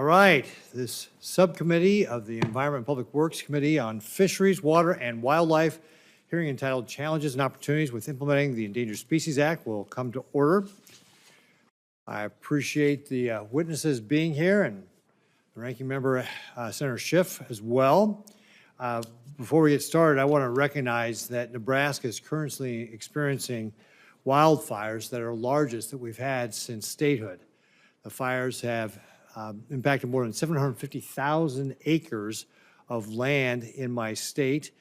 right, this subcommittee of the Environment and Public Works Committee on Fisheries, Water, and Wildlife, hearing entitled Challenges and Opportunities with Implementing the Endangered Species Act will come to order. I appreciate the witnesses being here and the ranking member, Senator Schiff, as well. Before we get started, I want to recognize that Nebraska is currently experiencing wildfires that are largest that we've had since statehood. The fires have impacted more than 750,000 acres of land in my state,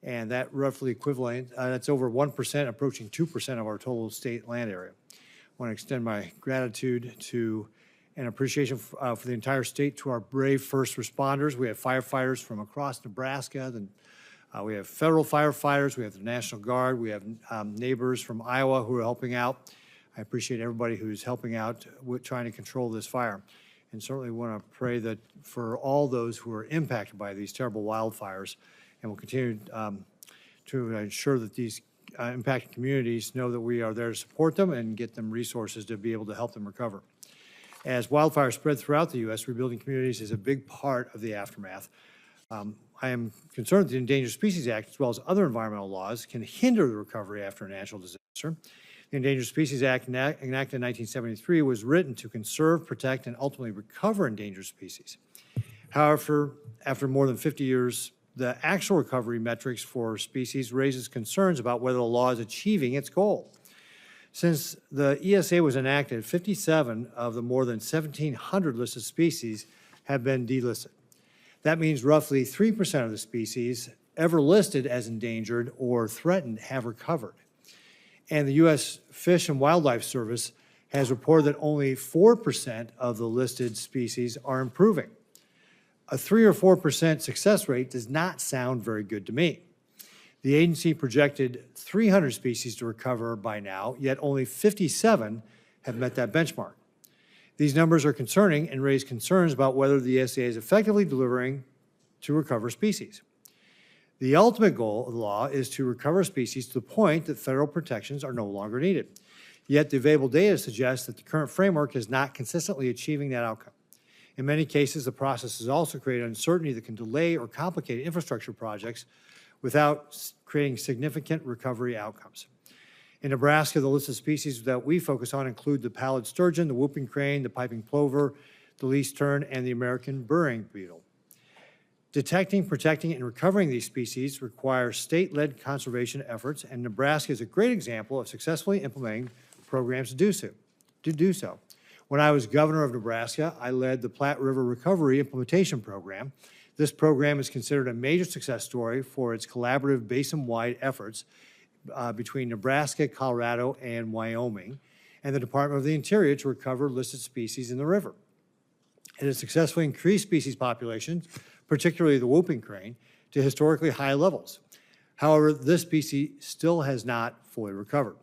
and that roughly equivalent, that's over 1%, approaching 2% of our total state land area. I want to extend my gratitude to and appreciation for the entire state to our brave first responders. We have firefighters from across Nebraska, we have federal firefighters, we have the National Guard, we have neighbors from Iowa who are helping out. I appreciate everybody who's helping out with trying to control this fire. And certainly want to pray that for all those who are impacted by these terrible wildfires, and we'll continue to ensure that these impacted communities know that we are there to support them and get them resources to be able to help them recover. As wildfires spread throughout the U.S., rebuilding communities is a big part of the aftermath. I am concerned that the Endangered Species Act, as well as other environmental laws, can hinder the recovery after a natural disaster. The Endangered Species Act, enacted in 1973, was written to conserve, protect, and ultimately recover endangered species. However, after more than 50 years, the actual recovery metrics for species raises concerns about whether the law is achieving its goal. Since the ESA was enacted, 57 of the more than 1,700 listed species have been delisted. That means roughly 3% of the species ever listed as endangered or threatened have recovered. And the U.S. Fish and Wildlife Service has reported that only 4% of the listed species are improving. A 3 or 4% success rate does not sound very good to me. The agency projected 300 species to recover by now, yet only 57 have met that benchmark. These numbers are concerning and raise concerns about whether the ESA is effectively delivering to recover species. The ultimate goal of the law is to recover species to the point that federal protections are no longer needed. Yet the available data suggests that the current framework is not consistently achieving that outcome. In many cases, the process has also created uncertainty that can delay or complicate infrastructure projects without creating significant recovery outcomes. In Nebraska, the list of species that we focus on include the pallid sturgeon, the whooping crane, the piping plover, the least tern, and the American burying beetle. Detecting, protecting, and recovering these species require state-led conservation efforts, and Nebraska is a great example of successfully implementing programs to do so. When I was governor of Nebraska, I led the Platte River Recovery Implementation Program. This program is considered a major success story for its collaborative basin-wide efforts between Nebraska, Colorado, and Wyoming, and the Department of the Interior to recover listed species in the river. It has successfully increased species populations, particularly the whooping crane, to historically high levels. However, this species still has not fully recovered.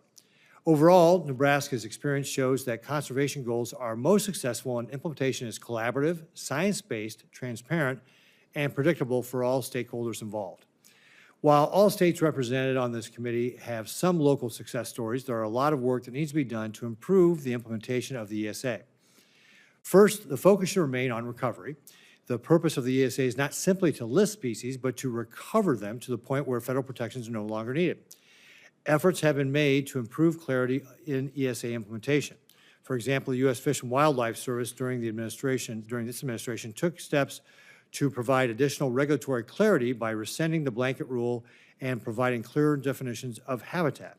Overall, Nebraska's experience shows that conservation goals are most successful when implementation is collaborative, science-based, transparent, and predictable for all stakeholders involved. While all states represented on this committee have some local success stories, there are a lot of work that needs to be done to improve the implementation of the ESA. First, the focus should remain on recovery. The purpose of the ESA is not simply to list species, but to recover them to the point where federal protections are no longer needed. Efforts have been made to improve clarity in ESA implementation. For example, the U.S. Fish and Wildlife Service during this administration took steps to provide additional regulatory clarity by rescinding the blanket rule and providing clearer definitions of habitat.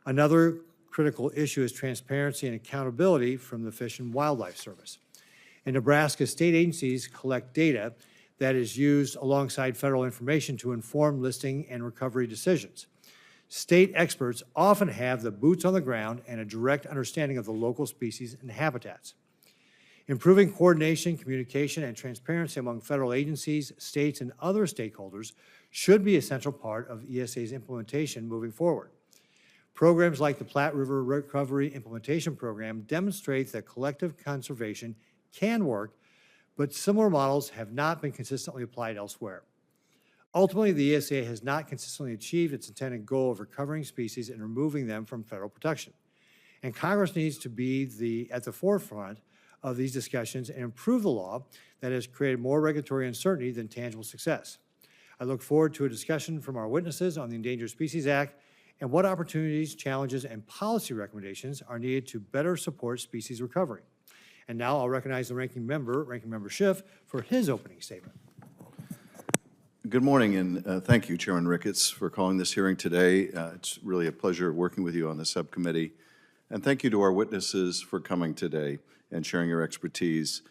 Another critical issue is transparency and accountability from the Fish and Wildlife Service. In Nebraska, state agencies collect data that is used alongside federal information to inform listing and recovery decisions. State experts often have the boots on the ground and a direct understanding of the local species and habitats. Improving coordination, communication, and transparency among federal agencies, states, and other stakeholders should be an essential part of ESA's implementation moving forward. Programs like the Platte River Recovery Implementation Program demonstrate that collective conservation can work, but similar models have not been consistently applied elsewhere. Ultimately, the ESA has not consistently achieved its intended goal of recovering species and removing them from federal protection. And Congress needs to be at the forefront of these discussions and improve the law that has created more regulatory uncertainty than tangible success. I look forward to a discussion from our witnesses on the Endangered Species Act and what opportunities, challenges, and policy recommendations are needed to better support species recovery. And now I'll recognize the Ranking Member Schiff, for his opening statement. Good morning, and thank you, Chairman Ricketts, for calling this hearing today. It's really a pleasure working with you on the subcommittee. And thank you to our witnesses for coming today and sharing your expertise.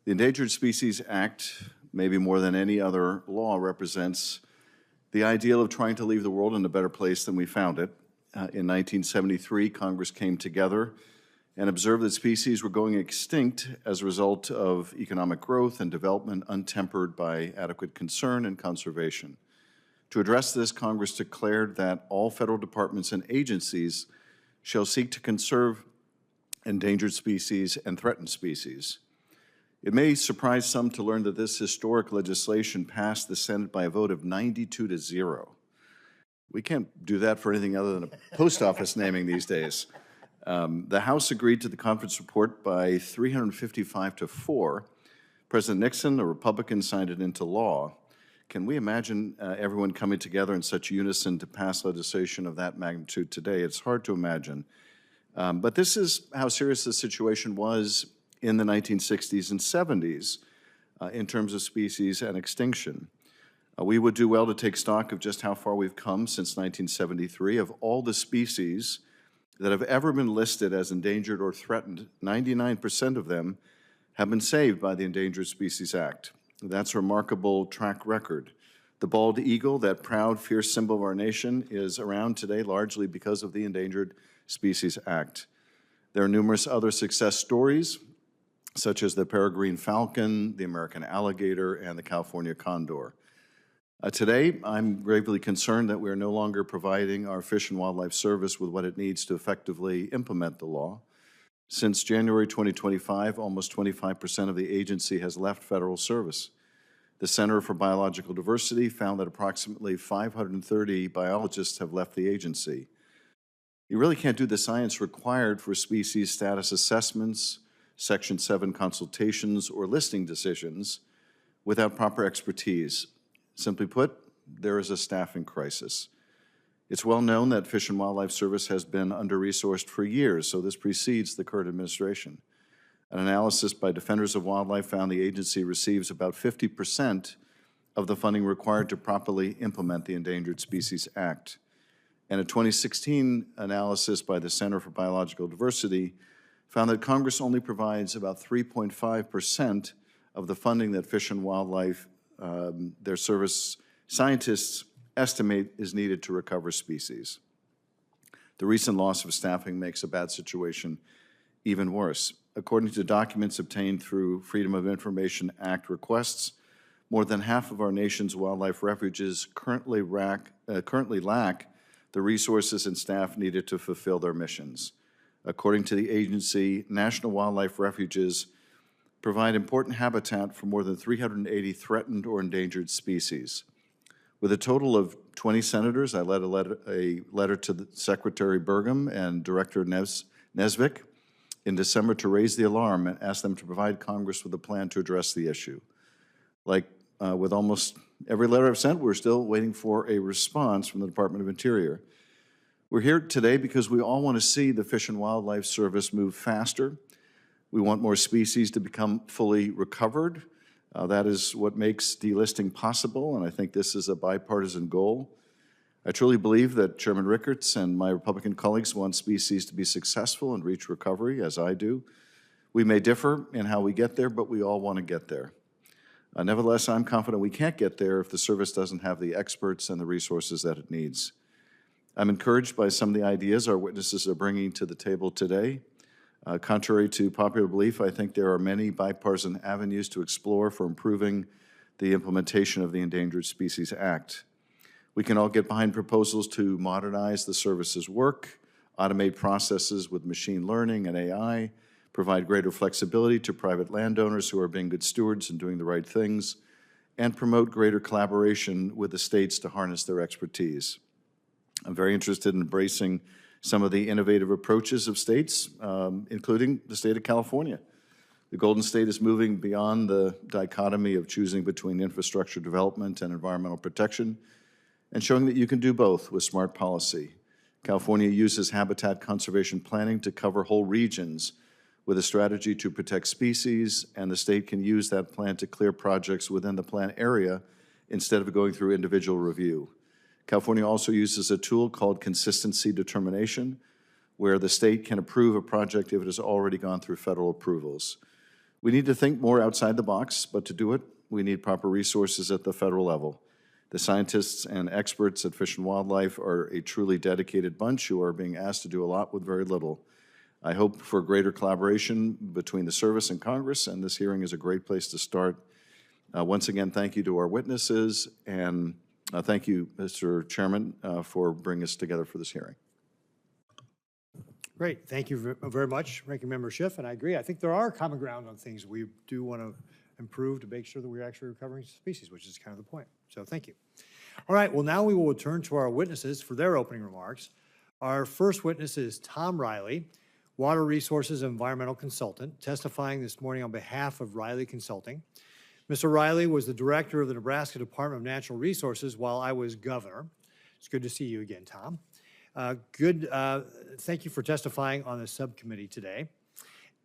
The Endangered Species Act, maybe more than any other law, represents the ideal of trying to leave the world in a better place than we found it. In 1973, Congress came together and observed that species were going extinct as a result of economic growth and development untempered by adequate concern and conservation. To address this, Congress declared that all federal departments and agencies shall seek to conserve endangered species and threatened species. It may surprise some to learn that this historic legislation passed the Senate by a vote of 92-0. We can't do that for anything other than a post office naming these days. The House agreed to the conference report by 355-4. President Nixon, a Republican, signed it into law. Can we imagine everyone coming together in such unison to pass legislation of that magnitude today? It's hard to imagine. But this is how serious the situation was in the 1960s and 70s in terms of species and extinction. We would do well to take stock of just how far we've come since 1973. Of all the species that have ever been listed as endangered or threatened, 99% of them have been saved by the Endangered Species Act. That's a remarkable track record. The bald eagle, that proud, fierce symbol of our nation, is around today largely because of the Endangered Species Act. There are numerous other success stories, such as the peregrine falcon, the American alligator, and the California condor. Today, I'm gravely concerned that we are no longer providing our Fish and Wildlife Service with what it needs to effectively implement the law. Since January 2025, almost 25% of the agency has left federal service. The Center for Biological Diversity found that approximately 530 biologists have left the agency. You really can't do the science required for species status assessments, Section 7 consultations, or listing decisions without proper expertise. Simply put, there is a staffing crisis. It's well known that Fish and Wildlife Service has been under-resourced for years, so this precedes the current administration. An analysis by Defenders of Wildlife found the agency receives about 50% of the funding required to properly implement the Endangered Species Act. And a 2016 analysis by the Center for Biological Diversity found that Congress only provides about 3.5% of the funding that Fish and Wildlife, their service scientists estimate is needed to recover species. The recent loss of staffing makes a bad situation even worse. According to documents obtained through Freedom of Information Act requests, more than half of our nation's wildlife refuges currently lack the resources and staff needed to fulfill their missions. According to the agency, national wildlife refuges provide important habitat for more than 380 threatened or endangered species. With a total of 20 senators, I led a letter to the Secretary Burgum and Director Nesvik in December to raise the alarm and ask them to provide Congress with a plan to address the issue. Like with almost every letter I've sent, we're still waiting for a response from the Department of Interior. We're here today because we all want to see the Fish and Wildlife Service move faster. We want more species to become fully recovered. That is what makes delisting possible, and I think this is a bipartisan goal. I truly believe that Chairman Ricketts and my Republican colleagues want species to be successful and reach recovery, as I do. We may differ in how we get there, but we all want to get there. Nevertheless, I'm confident we can't get there if the service doesn't have the experts and the resources that it needs. I'm encouraged by some of the ideas our witnesses are bringing to the table today. Contrary to popular belief, I think there are many bipartisan avenues to explore for improving the implementation of the Endangered Species Act. We can all get behind proposals to modernize the service's work, automate processes with machine learning and AI, provide greater flexibility to private landowners who are being good stewards and doing the right things, and promote greater collaboration with the states to harness their expertise. I'm very interested in embracing some of the innovative approaches of states, including the state of California. The Golden State is moving beyond the dichotomy of choosing between infrastructure development and environmental protection and showing that you can do both with smart policy. California uses habitat conservation planning to cover whole regions with a strategy to protect species, and the state can use that plan to clear projects within the plan area instead of going through individual review. California also uses a tool called consistency determination, where the state can approve a project if it has already gone through federal approvals. We need to think more outside the box, but to do it, we need proper resources at the federal level. The scientists and experts at Fish and Wildlife are a truly dedicated bunch who are being asked to do a lot with very little. I hope for greater collaboration between the service and Congress, and this hearing is a great place to start. Once again, thank you to our witnesses, and thank you, Mr. Chairman, for bringing us together for this hearing. Great, thank you very much, Ranking Member Schiff, and I agree. I think there are common ground on things we do want to improve to make sure that we're actually recovering species, which is kind of the point. So thank you. All right, well, now we will return to our witnesses for their opening remarks. Our first witness is Tom Riley, Water Resources and Environmental Consultant, testifying this morning on behalf of Riley Consulting. Mr. Riley was the director of the Nebraska Department of Natural Resources while I was governor. It's good to see you again, Tom. Thank you for testifying on the subcommittee today.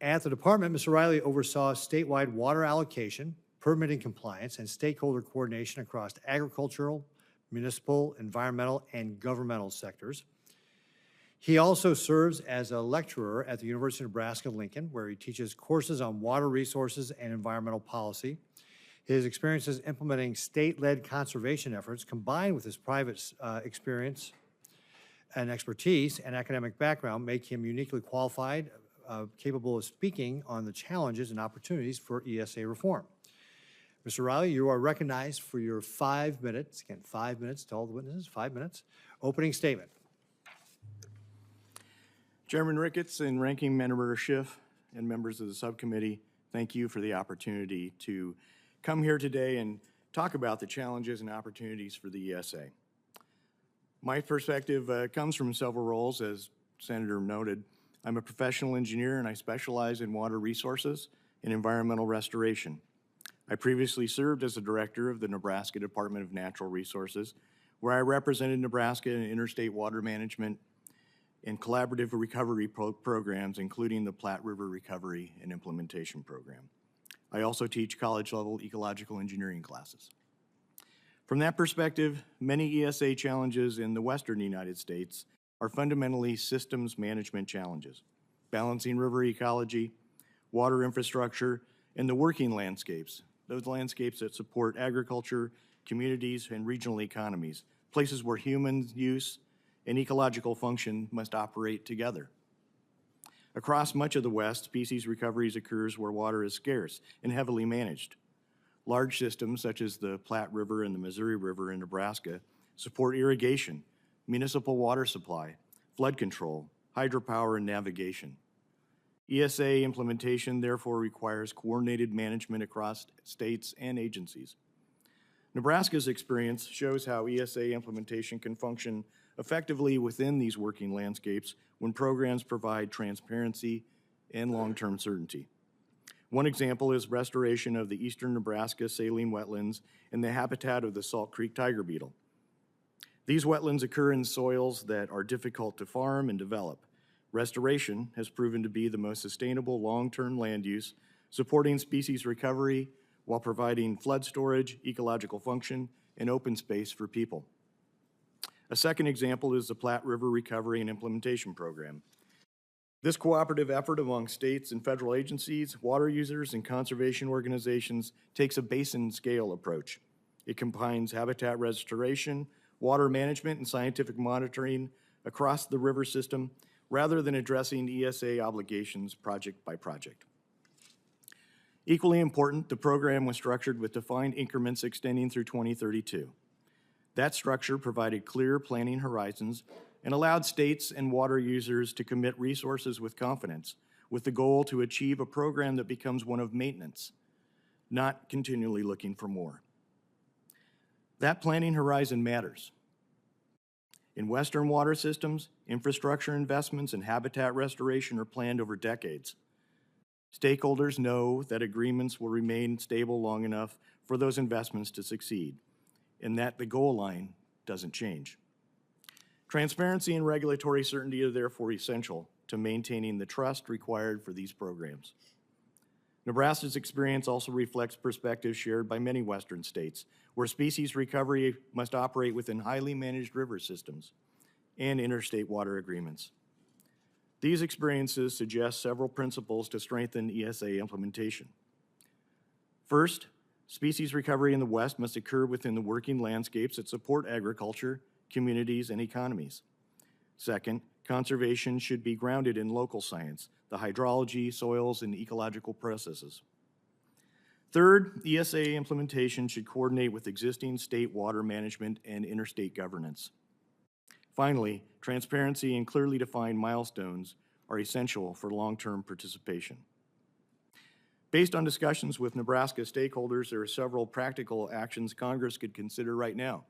At the department, Mr. Riley oversaw statewide water allocation, permitting compliance, and stakeholder coordination across agricultural, municipal, environmental, and governmental sectors. He also serves as a lecturer at the University of Nebraska-Lincoln, where he teaches courses on water resources and environmental policy. His experiences implementing state-led conservation efforts, combined with his private experience and expertise and academic background, make him uniquely qualified, capable of speaking on the challenges and opportunities for ESA reform. Mr. Riley, you are recognized for your 5 minutes, again, 5 minutes to all the witnesses, 5 minutes, opening statement. Chairman Ricketts and Ranking Member Schiff and members of the subcommittee, thank you for the opportunity to come here today and talk about the challenges and opportunities for the ESA. My perspective comes from several roles, as Senator noted. I'm a professional engineer and I specialize in water resources and environmental restoration. I previously served as the director of the Nebraska Department of Natural Resources, where I represented Nebraska in interstate water management and collaborative recovery programs, including the Platte River Recovery and Implementation Program. I also teach college-level ecological engineering classes. From that perspective, many ESA challenges in the western United States are fundamentally systems management challenges, balancing river ecology, water infrastructure, and the working landscapes, those landscapes that support agriculture, communities, and regional economies, places where human use and ecological function must operate together. Across much of the West, species recoveries occurs where water is scarce and heavily managed. Large systems such as the Platte River and the Missouri River in Nebraska support irrigation, municipal water supply, flood control, hydropower, and navigation. ESA implementation therefore requires coordinated management across states and agencies. Nebraska's experience shows how ESA implementation can function effectively within these working landscapes when programs provide transparency and long-term certainty. One example is restoration of the eastern Nebraska saline wetlands and the habitat of the Salt Creek tiger beetle. These wetlands occur in soils that are difficult to farm and develop. Restoration has proven to be the most sustainable long-term land use, supporting species recovery while providing flood storage, ecological function, and open space for people. A second example is the Platte River Recovery and Implementation Program. This cooperative effort among states and federal agencies, water users, and conservation organizations takes a basin-scale approach. It combines habitat restoration, water management, and scientific monitoring across the river system rather than addressing ESA obligations project by project. Equally important, the program was structured with defined increments extending through 2032. That structure provided clear planning horizons and allowed states and water users to commit resources with confidence, with the goal to achieve a program that becomes one of maintenance, not continually looking for more. That planning horizon matters. In Western water systems, infrastructure investments and habitat restoration are planned over decades. Stakeholders know that agreements will remain stable long enough for those investments to succeed, and that the goal line doesn't change. Transparency and regulatory certainty are therefore essential to maintaining the trust required for these programs. Nebraska's experience also reflects perspectives shared by many Western states, where species recovery must operate within highly managed river systems and interstate water agreements. These experiences suggest several principles to strengthen ESA implementation. First, species recovery in the West must occur within the working landscapes that support agriculture, communities, and economies. Second, conservation should be grounded in local science, the hydrology, soils, and ecological processes. Third, ESA implementation should coordinate with existing state water management and interstate governance. Finally, transparency and clearly defined milestones are essential for long-term participation. Based on discussions with Nebraska stakeholders, there are several practical actions Congress could consider right now.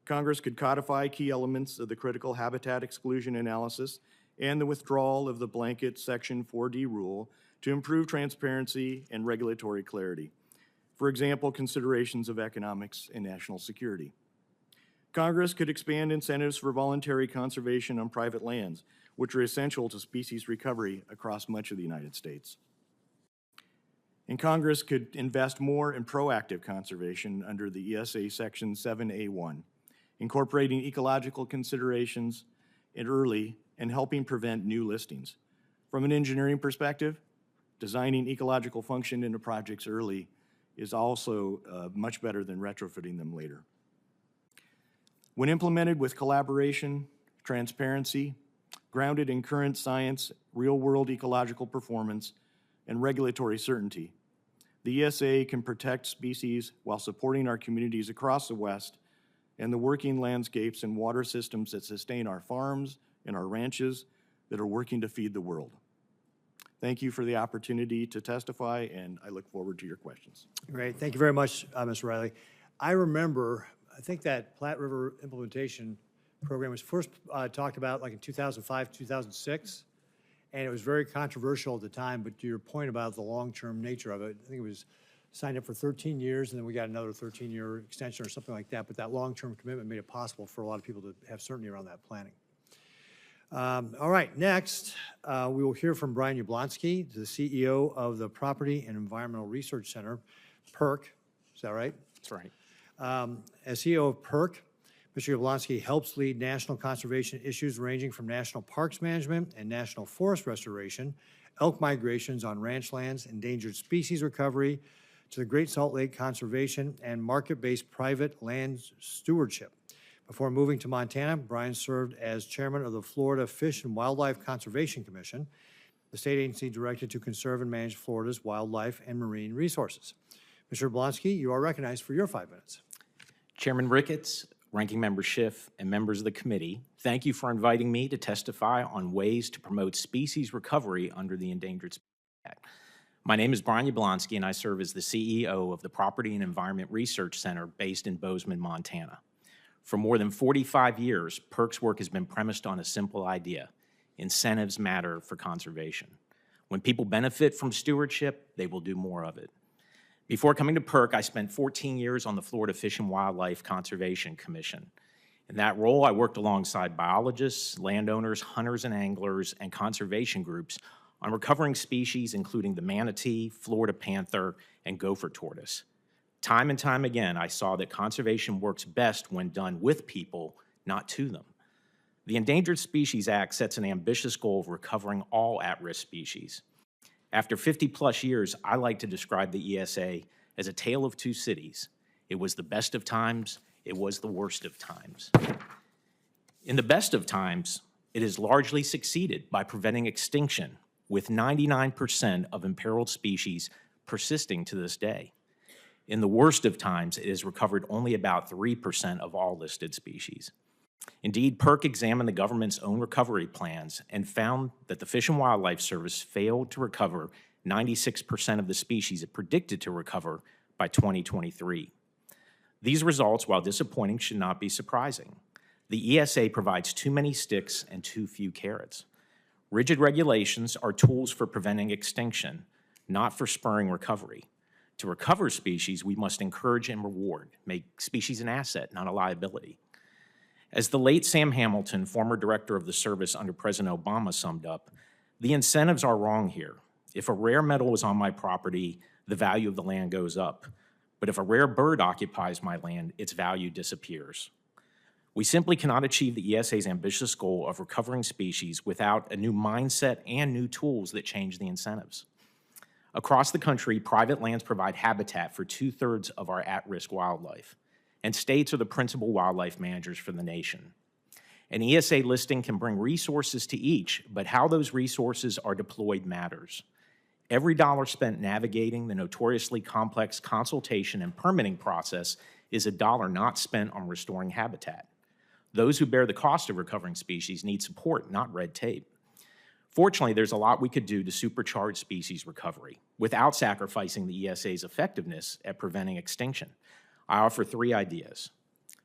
Congress could codify key elements of the critical habitat exclusion analysis and the withdrawal of the blanket Section 4D rule to improve transparency and regulatory clarity. For example, considerations of economics and national security. Congress could expand incentives for voluntary conservation on private lands, which are essential to species recovery across much of the United States. And Congress could invest more in proactive conservation under the ESA Section 7A1, incorporating ecological considerations early and helping prevent new listings. From an engineering perspective, designing ecological function into projects early is also much better than retrofitting them later. When implemented with collaboration, transparency, grounded in current science, real-world ecological performance, and regulatory certainty, the ESA can protect species while supporting our communities across the West and the working landscapes and water systems that sustain our farms and our ranches that are working to feed the world. Thank you for the opportunity to testify, and I look forward to your questions. Great. Thank you very much, Mr. Riley. I remember, I think that Platte River implementation program was first talked about like in 2005, 2006, and it was very controversial at the time, but to your point about the long-term nature of it, I think it was signed up for 13 years, and then we got another 13-year extension or something like that, but that long-term commitment made it possible for a lot of people to have certainty around that planning. All right, next, we will hear from Brian Yablonsky, the CEO of the Property and Environmental Research Center, PERC. Is that right? That's right. As CEO of PERC, Mr. Yablonsky helps lead national conservation issues ranging from national parks management and national forest restoration, elk migrations on ranch lands, endangered species recovery, to the Great Salt Lake conservation and market-based private land stewardship. Before moving to Montana, Brian served as chairman of the Florida Fish and Wildlife Conservation Commission, the state agency directed to conserve and manage Florida's wildlife and marine resources. Mr. Yablonsky, you are recognized for your 5 minutes. Chairman Ricketts, Ranking Member Schiff, and members of the committee, thank you for inviting me to testify on ways to promote species recovery under the Endangered Species Act. My name is Brian Yablonsky, and I serve as the CEO of the Property and Environment Research Center based in Bozeman, Montana. For more than 45 years, PERC's work has been premised on a simple idea: incentives matter for conservation. When people benefit from stewardship, they will do more of it. Before coming to PERC, I spent 14 years on the Florida Fish and Wildlife Conservation Commission. In that role, I worked alongside biologists, landowners, hunters and anglers, and conservation groups on recovering species including the manatee, Florida panther, and gopher tortoise. Time and time again, I saw that conservation works best when done with people, not to them. The Endangered Species Act sets an ambitious goal of recovering all at-risk species. After 50-plus years, I like to describe the ESA as a tale of two cities. It was the best of times, it was the worst of times. In the best of times, it has largely succeeded by preventing extinction, with 99% of imperiled species persisting to this day. In the worst of times, it has recovered only about 3% of all listed species. Indeed, PERC examined the government's own recovery plans and found that the Fish and Wildlife Service failed to recover 96% of the species it predicted to recover by 2023. These results, while disappointing, should not be surprising. The ESA provides too many sticks and too few carrots. Rigid regulations are tools for preventing extinction, not for spurring recovery. To recover species, we must encourage and reward, make species an asset, not a liability. As the late Sam Hamilton, former director of the service under President Obama, summed up, the incentives are wrong here. If a rare metal is on my property, the value of the land goes up. But if a rare bird occupies my land, its value disappears. We simply cannot achieve the ESA's ambitious goal of recovering species without a new mindset and new tools that change the incentives. Across the country, private lands provide habitat for 2/3 of our at-risk wildlife, and states are the principal wildlife managers for the nation. An ESA listing can bring resources to each, but how those resources are deployed matters. Every dollar spent navigating the notoriously complex consultation and permitting process is a dollar not spent on restoring habitat. Those who bear the cost of recovering species need support, not red tape. Fortunately, there's a lot we could do to supercharge species recovery without sacrificing the ESA's effectiveness at preventing extinction. I offer 3 ideas.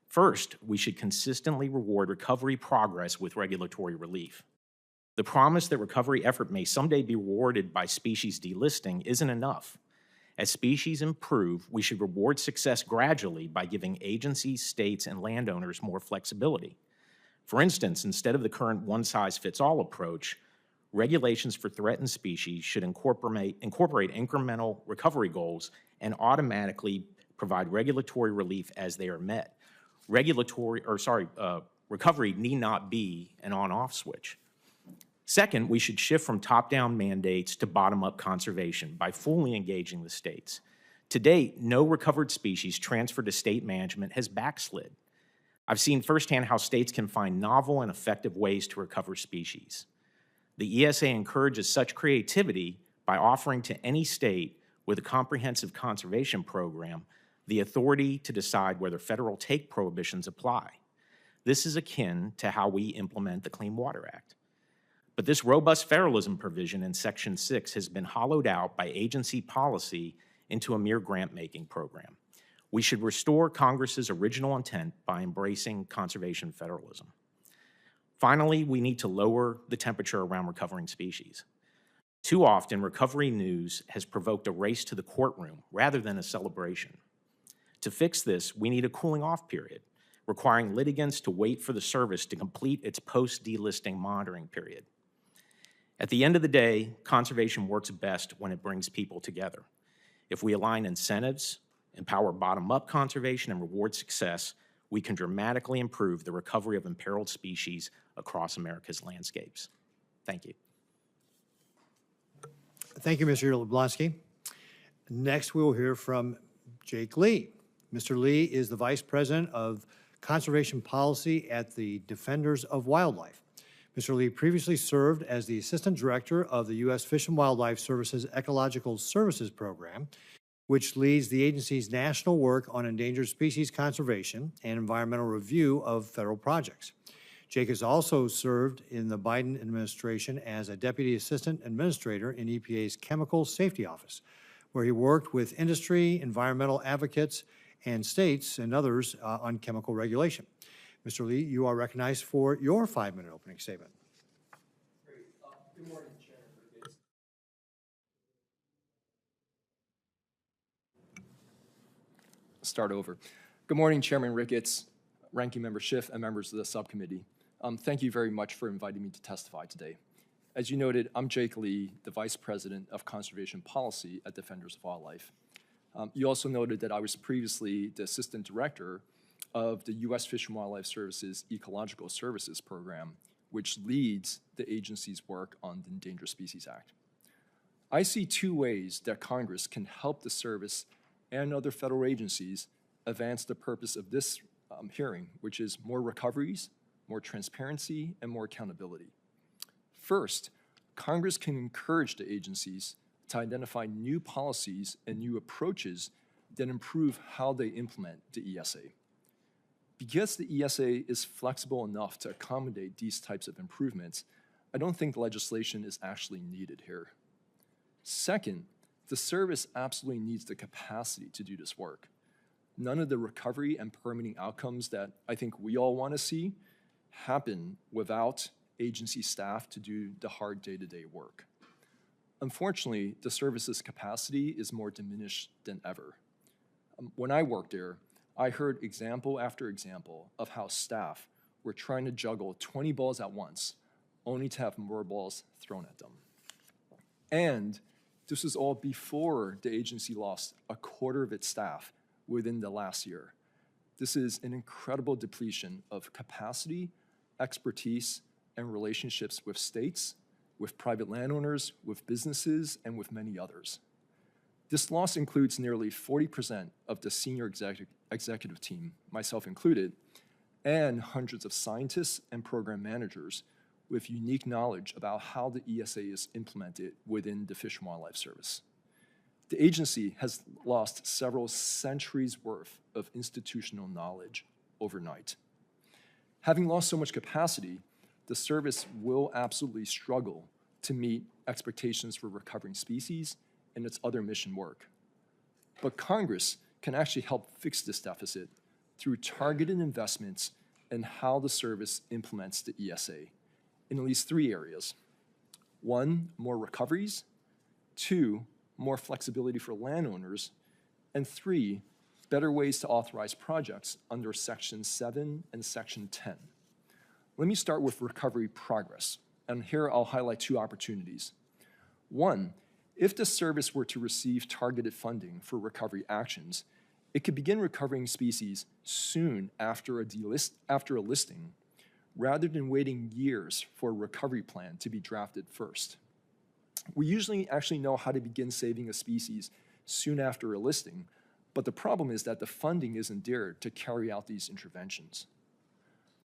First, we should consistently reward recovery progress with regulatory relief. The promise that recovery effort may someday be rewarded by species delisting isn't enough. As species improve, we should reward success gradually by giving agencies, states, and landowners more flexibility. For instance, instead of the current one-size-fits-all approach, regulations for threatened species should incorporate incremental recovery goals and automatically provide regulatory relief as they are met. Recovery need not be an on-off switch. Second, we should shift from top-down mandates to bottom-up conservation by fully engaging the states. To date, no recovered species transferred to state management has backslid. I've seen firsthand how states can find novel and effective ways to recover species. The ESA encourages such creativity by offering to any state with a comprehensive conservation program the authority to decide whether federal take prohibitions apply. This is akin to how we implement the Clean Water Act. But this robust federalism provision in Section 6 has been hollowed out by agency policy into a mere grant-making program. We should restore Congress's original intent by embracing conservation federalism. Finally, we need to lower the temperature around recovering species. Too often, recovery news has provoked a race to the courtroom rather than a celebration. To fix this, we need a cooling-off period, requiring litigants to wait for the service to complete its post-delisting monitoring period. At the end of the day, conservation works best when it brings people together. If we align incentives, empower bottom-up conservation, and reward success, we can dramatically improve the recovery of imperiled species across America's landscapes. Thank you. Thank you, Mr. Jablonski. Next, we will hear from Jake Lee. Mr. Lee is the Vice President of Conservation Policy at the Defenders of Wildlife. Mr. Lee previously served as the Assistant Director of the U.S. Fish and Wildlife Service's Ecological Services Program, which leads the agency's national work on endangered species conservation and environmental review of federal projects. Jake has also served in the Biden administration as a Deputy Assistant Administrator in EPA's Chemical Safety Office, where he worked with industry, environmental advocates, and states and others on chemical regulation. Mr. Lee, you are recognized for your 5-minute opening statement. Great. Good morning, Chairman Ricketts. Start over. Good morning, Chairman Ricketts, Ranking Member Schiff, and members of the subcommittee. Thank you very much for inviting me to testify today. As you noted, I'm Jake Lee, the Vice President of Conservation Policy at Defenders of Wildlife. You also noted that I was previously the Assistant Director of the U.S. Fish and Wildlife Service's Ecological Services Program, which leads the agency's work on the Endangered Species Act. I see 2 ways that Congress can help the service and other federal agencies advance the purpose of this hearing, which is more recoveries, more transparency, and more accountability. First, Congress can encourage the agencies to identify new policies and new approaches that improve how they implement the ESA. Because the ESA is flexible enough to accommodate these types of improvements, I don't think legislation is actually needed here. Second, the service absolutely needs the capacity to do this work. None of the recovery and permitting outcomes that I think we all want to see happen without agency staff to do the hard day-to-day work. Unfortunately, the service's capacity is more diminished than ever. When I worked there, I heard example after example of how staff were trying to juggle 20 balls at once, only to have more balls thrown at them. And this was all before the agency lost a quarter of its staff within the last year. This is an incredible depletion of capacity, expertise, and relationships with states, with private landowners, with businesses, and with many others. This loss includes nearly 40% of the senior executive team, myself included, and hundreds of scientists and program managers with unique knowledge about how the ESA is implemented within the Fish and Wildlife Service. The agency has lost several centuries' worth of institutional knowledge overnight. Having lost so much capacity, the service will absolutely struggle to meet expectations for recovering species and its other mission work. But Congress can actually help fix this deficit through targeted investments in how the service implements the ESA in at least 3 areas. 1, more recoveries. 2, more flexibility for landowners. And 3, better ways to authorize projects under Section 7 and Section 10. Let me start with recovery progress, and here I'll highlight 2 opportunities. 1, if the service were to receive targeted funding for recovery actions, it could begin recovering species soon after a listing, rather than waiting years for a recovery plan to be drafted first. We usually actually know how to begin saving a species soon after a listing, but the problem is that the funding isn't there to carry out these interventions.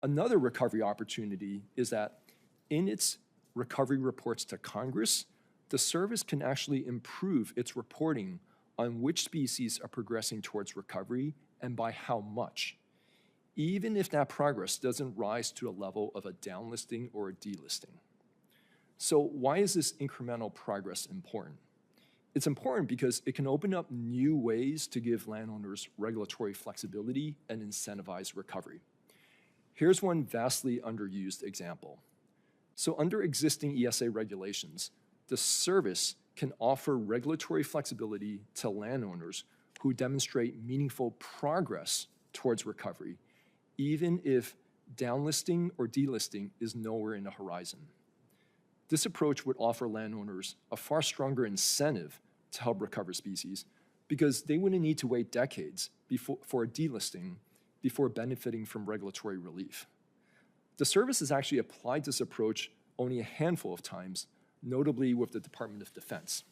Another recovery opportunity is that in its recovery reports to Congress, the service can actually improve its reporting on which species are progressing towards recovery and by how much, even if that progress doesn't rise to a level of a downlisting or a delisting. So why is this incremental progress important? It's important because it can open up new ways to give landowners regulatory flexibility and incentivize recovery. Here's one vastly underused example. So under existing ESA regulations, the service can offer regulatory flexibility to landowners who demonstrate meaningful progress towards recovery, even if downlisting or delisting is nowhere in the horizon. This approach would offer landowners a far stronger incentive to help recover species because they wouldn't need to wait decades for a delisting before benefiting from regulatory relief. The service has actually applied this approach only a handful of times, notably with the Department of Defense.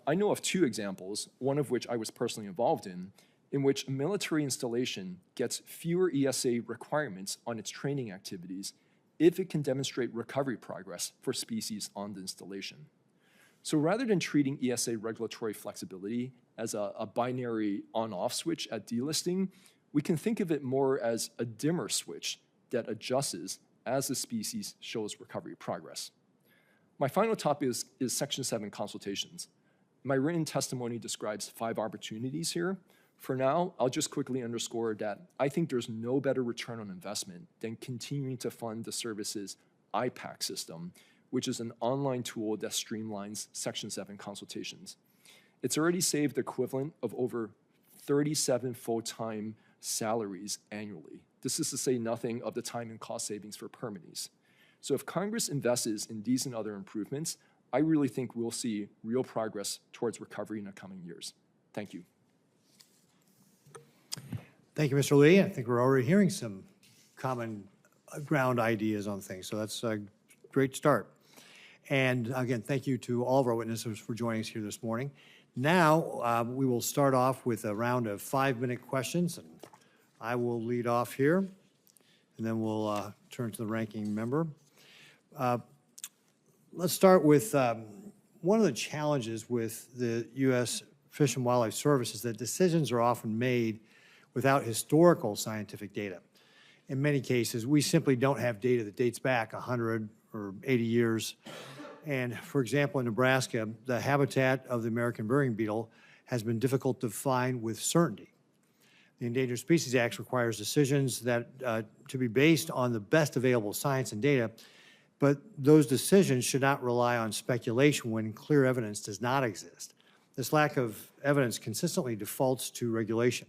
I know of 2 examples, one of which I was personally involved in which a military installation gets fewer ESA requirements on its training activities if it can demonstrate recovery progress for species on the installation. So rather than treating ESA regulatory flexibility as a binary on-off switch at delisting, we can think of it more as a dimmer switch that adjusts as the species shows recovery progress. My final topic is Section 7 consultations. My written testimony describes 5 opportunities here. For now, I'll just quickly underscore that I think there's no better return on investment than continuing to fund the service's IPAC system, which is an online tool that streamlines Section 7 consultations. It's already saved the equivalent of over 37 full-time salaries annually. This is to say nothing of the time and cost savings for permittees. So if Congress invests in these and other improvements, I really think we'll see real progress towards recovery in the coming years. Thank you. Thank you, Mr. Lee. I think we're already hearing some common ground ideas on things, so that's a great start. And again, thank you to all of our witnesses for joining us here this morning. Now, we will start off with a round of 5-minute questions, and I will lead off here, and then we'll turn to the ranking member. Let's start with one of the challenges with the U.S. Fish and Wildlife Service is that decisions are often made without historical scientific data. In many cases, we simply don't have data that dates back 100 or 80 years. And for example, in Nebraska, the habitat of the American burying beetle has been difficult to find with certainty. The Endangered Species Act requires decisions that to be based on the best available science and data, But those decisions should not rely on speculation when clear evidence does not exist. This lack of evidence consistently defaults to regulation.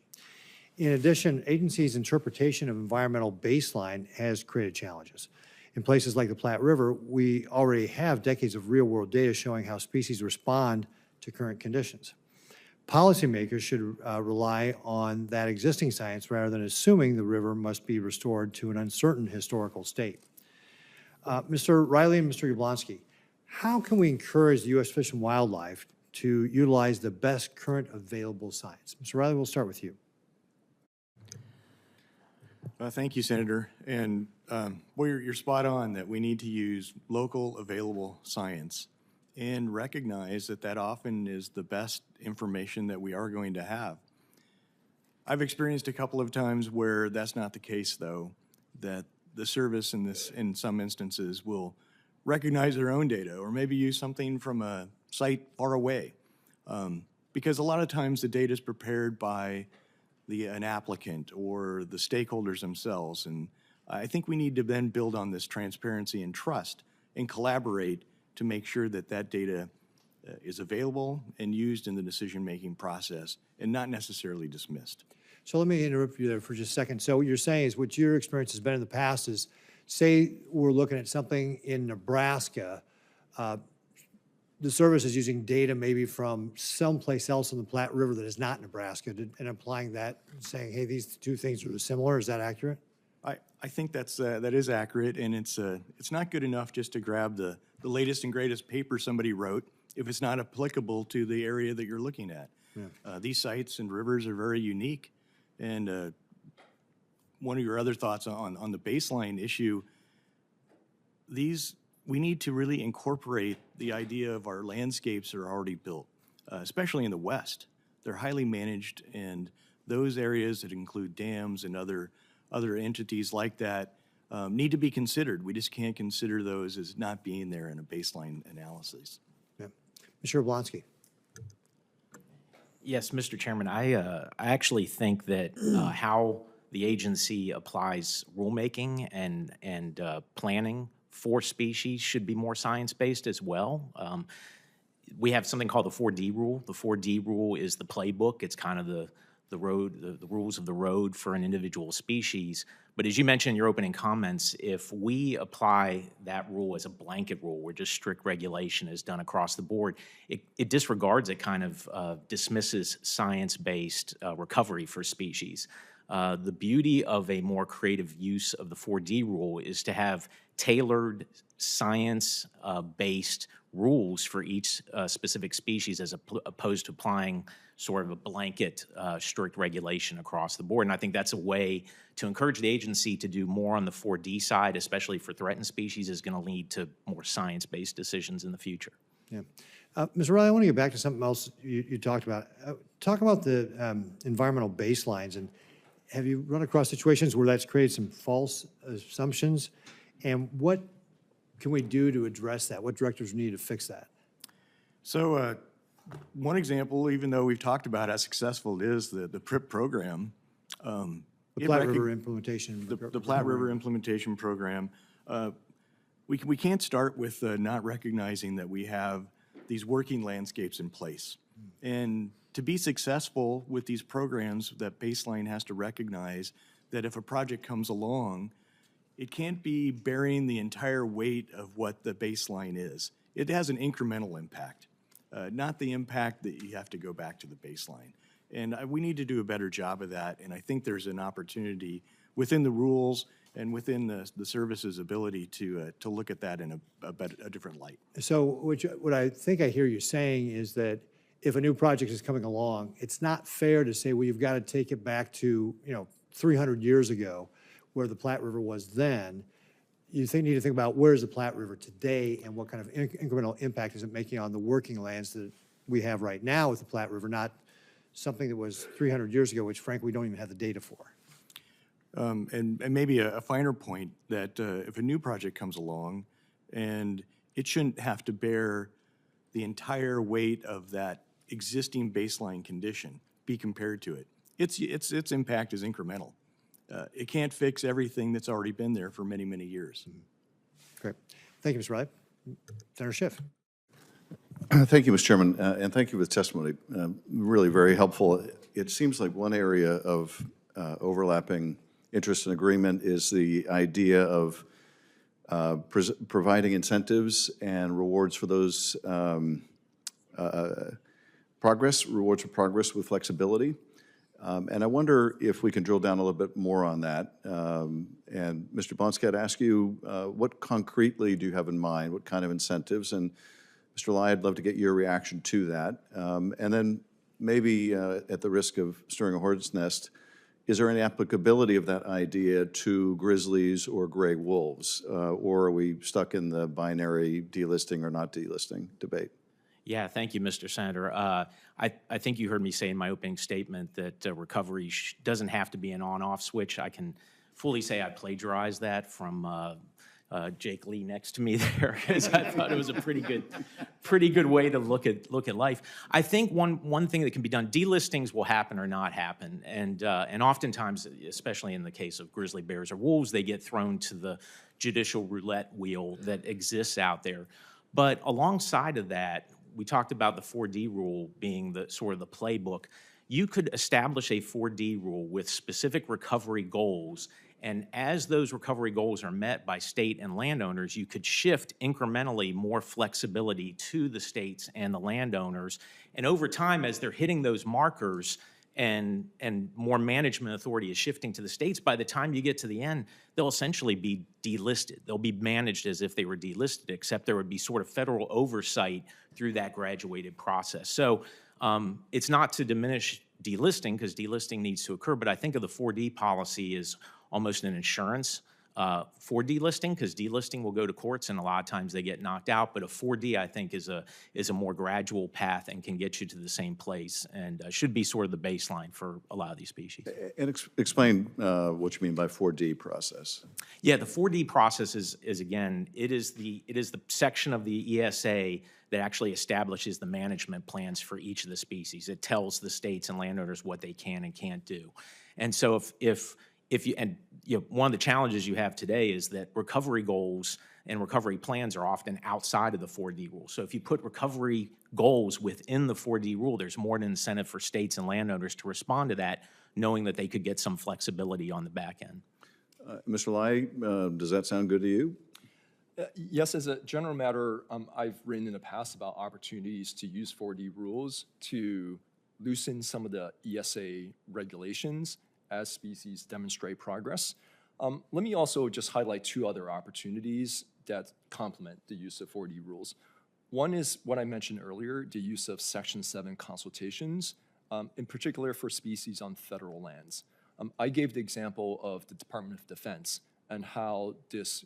In addition, agencies' interpretation of environmental baseline has created challenges. In places like the Platte River, we already have decades of real-world data showing how species respond to current conditions. Policymakers should rely on that existing science rather than assuming the river must be restored to an uncertain historical state. Mr. Riley and Mr. Yablonsky, how can we encourage the U.S. Fish and Wildlife to utilize the best current available science? Mr. Riley, we'll start with you. Thank you, Senator. And well, you're spot on that we need to use local available science and recognize that that often is the best information that we are going to have. I've experienced a couple of times where that's not the case, though, that the service in some instances will recognize their own data or maybe use something from a site far away. Because a lot of times the data is prepared by an applicant or the stakeholders themselves. And I think we need to then build on this transparency and trust and collaborate to make sure that that data is available and used in the decision-making process and not necessarily dismissed. So let me interrupt you there for just a second. So what you're saying is what your experience has been in the past is, say we're looking at something in Nebraska, the service is using data maybe from someplace else in the Platte River that is not Nebraska and applying that, saying, hey, these two things are similar. Is that accurate? I think that is accurate, and it's not good enough just to grab the latest and greatest paper somebody wrote if it's not applicable to the area that you're looking at. Yeah. These sites and rivers are very unique, and one of your other thoughts on the baseline issue, we need to really incorporate the idea of our landscapes are already built, especially in the West. They're highly managed, and those areas that include dams and other entities like that need to be considered. We just can't consider those as not being there in a baseline analysis. Yeah. Mr. Oblonsky. Yes, Mr. Chairman, I actually think that how the agency applies rulemaking and planning for species should be more science-based as well. We have something called the 4D rule. The 4D rule is the playbook. It's kind of the rules of the road for an individual species. But as you mentioned in your opening comments, if we apply that rule as a blanket rule, where just strict regulation is done across the board, it disregards, it kind of dismisses science-based recovery for species. The beauty of a more creative use of the 4D rule is to have tailored science-based rules for each specific species as opposed to applying sort of a blanket strict regulation across the board. And I think that's a way to encourage the agency to do more on the 4D side, especially for threatened species, is going to lead to more science-based decisions in the future. Yeah. Mr. Riley, I want to get back to something else you talked about. Talk about the environmental baselines, and have you run across situations where that's created some false assumptions? And what can we do to address that? What directives need to fix that? So one example, even though we've talked about how successful it is, the PRIP program. The Platte River implementation. The Platte River implementation program. We can't start with not recognizing that we have these working landscapes in place. And to be successful with these programs, that baseline has to recognize that if a project comes along, it can't be bearing the entire weight of what the baseline is. It has an incremental impact, not the impact that you have to go back to the baseline. And we need to do a better job of that, and I think there's an opportunity within the rules and within the service's ability to look at that in a different light. So what I think I hear you saying is that if a new project is coming along, it's not fair to say, well, you've got to take it back to 300 years ago, where the Platte River was then. You need to think about where's the Platte River today and what kind of incremental impact is it making on the working lands that we have right now with the Platte River, not something that was 300 years ago, which frankly we don't even have the data for. And maybe a finer point that if a new project comes along, and it shouldn't have to bear the entire weight of that existing baseline condition, be compared to it. Its impact is incremental. It can't fix everything that's already been there for many, many years. Great. Thank you, Mr. Riley. Senator Schiff. Thank you, Mr. Chairman, and thank you for the testimony. Really very helpful. It seems like one area of overlapping interest and agreement is the idea of providing incentives and rewards for those rewards for progress with flexibility. And I wonder if we can drill down a little bit more on that. And Mr. Blonsky, I'd ask you, what concretely do you have in mind? What kind of incentives? And Mr. Lai, I'd love to get your reaction to that. And then maybe at the risk of stirring a hornet's nest, is there any applicability of that idea to grizzlies or gray wolves? Or are we stuck in the binary delisting or not delisting debate? Yeah, thank you, Mr. Senator. I think you heard me say in my opening statement that recovery doesn't have to be an on-off switch. I can fully say I plagiarized that from Jake Lee next to me there, because I thought it was a pretty good way to look at life. I think one thing that can be done, delistings will happen or not happen, and oftentimes, especially in the case of grizzly bears or wolves, they get thrown to the judicial roulette wheel that exists out there. But alongside of that, we talked about the 4D rule being the sort of the playbook. You could establish a 4D rule with specific recovery goals, and as those recovery goals are met by state and landowners, you could shift incrementally more flexibility to the states and the landowners. And over time, as they're hitting those markers and more management authority is shifting to the states, by the time you get to the end, they'll essentially be delisted. They'll be managed as if they were delisted, except there would be sort of federal oversight through that graduated process. So it's not to diminish delisting, because delisting needs to occur, but I think of the 4D policy as almost an insurance for delisting, because delisting will go to courts and a lot of times they get knocked out. But a 4D, I think, is a more gradual path and can get you to the same place, and should be sort of the baseline for a lot of these species. And explain what you mean by 4D process. Yeah, the 4D process is again, it is the section of the ESA that actually establishes the management plans for each of the species. It tells the states and landowners what they can and can't do. And so if one of the challenges you have today is that recovery goals and recovery plans are often outside of the 4D rule. So if you put recovery goals within the 4D rule, there's more an incentive for states and landowners to respond to that, knowing that they could get some flexibility on the back end. Mr. Lai, does that sound good to you? Yes, as a general matter, I've written in the past about opportunities to use 4D rules to loosen some of the ESA regulations as species demonstrate progress. Let me also just highlight two other opportunities that complement the use of 4D rules. One is what I mentioned earlier, the use of Section 7 consultations, in particular for species on federal lands. I gave the example of the Department of Defense and how this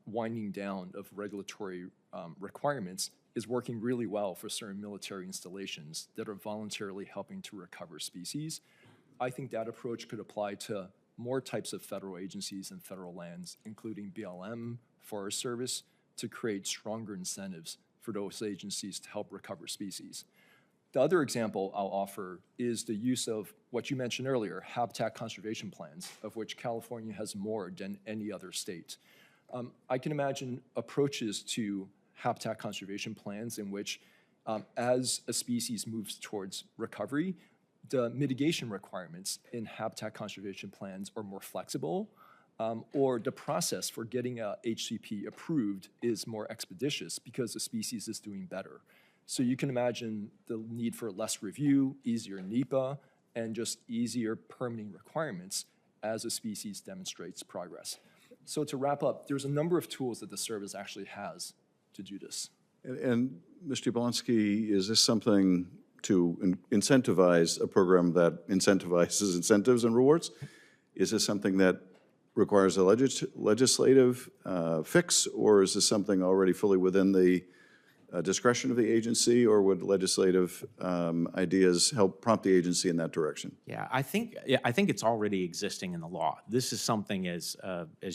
winding down of regulatory requirements is working really well for certain military installations that are voluntarily helping to recover species. I think that approach could apply to more types of federal agencies and federal lands, including BLM, Forest Service, to create stronger incentives for those agencies to help recover species. The other example I'll offer is the use of what you mentioned earlier, habitat conservation plans, of which California has more than any other state. I can imagine approaches to habitat conservation plans in which, as a species moves towards recovery, the mitigation requirements in habitat conservation plans are more flexible, or the process for getting a HCP approved is more expeditious because the species is doing better. So you can imagine the need for less review, easier NEPA, and just easier permitting requirements as a species demonstrates progress. So to wrap up, there's a number of tools that the service actually has to do this. And Mr. Blonsky, is this something to incentivize a program that incentivizes incentives and rewards? Is this something that requires a legislative fix, or is this something already fully within the discretion of the agency, or would legislative ideas help prompt the agency in that direction? Yeah, I think it's already existing in the law. This is something, as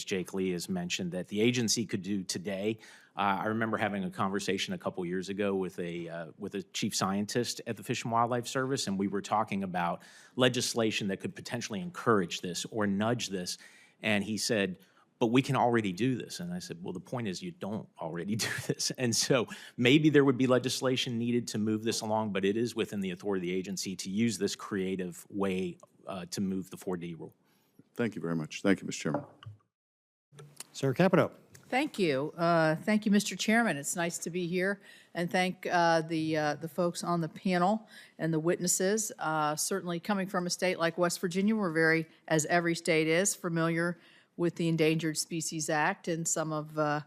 Jake Lee has mentioned, that the agency could do today. I remember having a conversation a couple years ago with a chief scientist at the Fish and Wildlife Service, and we were talking about legislation that could potentially encourage this or nudge this. And he said, but we can already do this. And I said, well, the point is you don't already do this. And so maybe there would be legislation needed to move this along, but it is within the authority of the agency to use this creative way to move the 4D rule. Thank you very much. Thank you, Mr. Chairman. Senator Capito. Thank you. Thank you, Mr. Chairman. It's nice to be here, and thank the folks on the panel and the witnesses. Certainly coming from a state like West Virginia, we're very, as every state is, familiar with the Endangered Species Act and some of the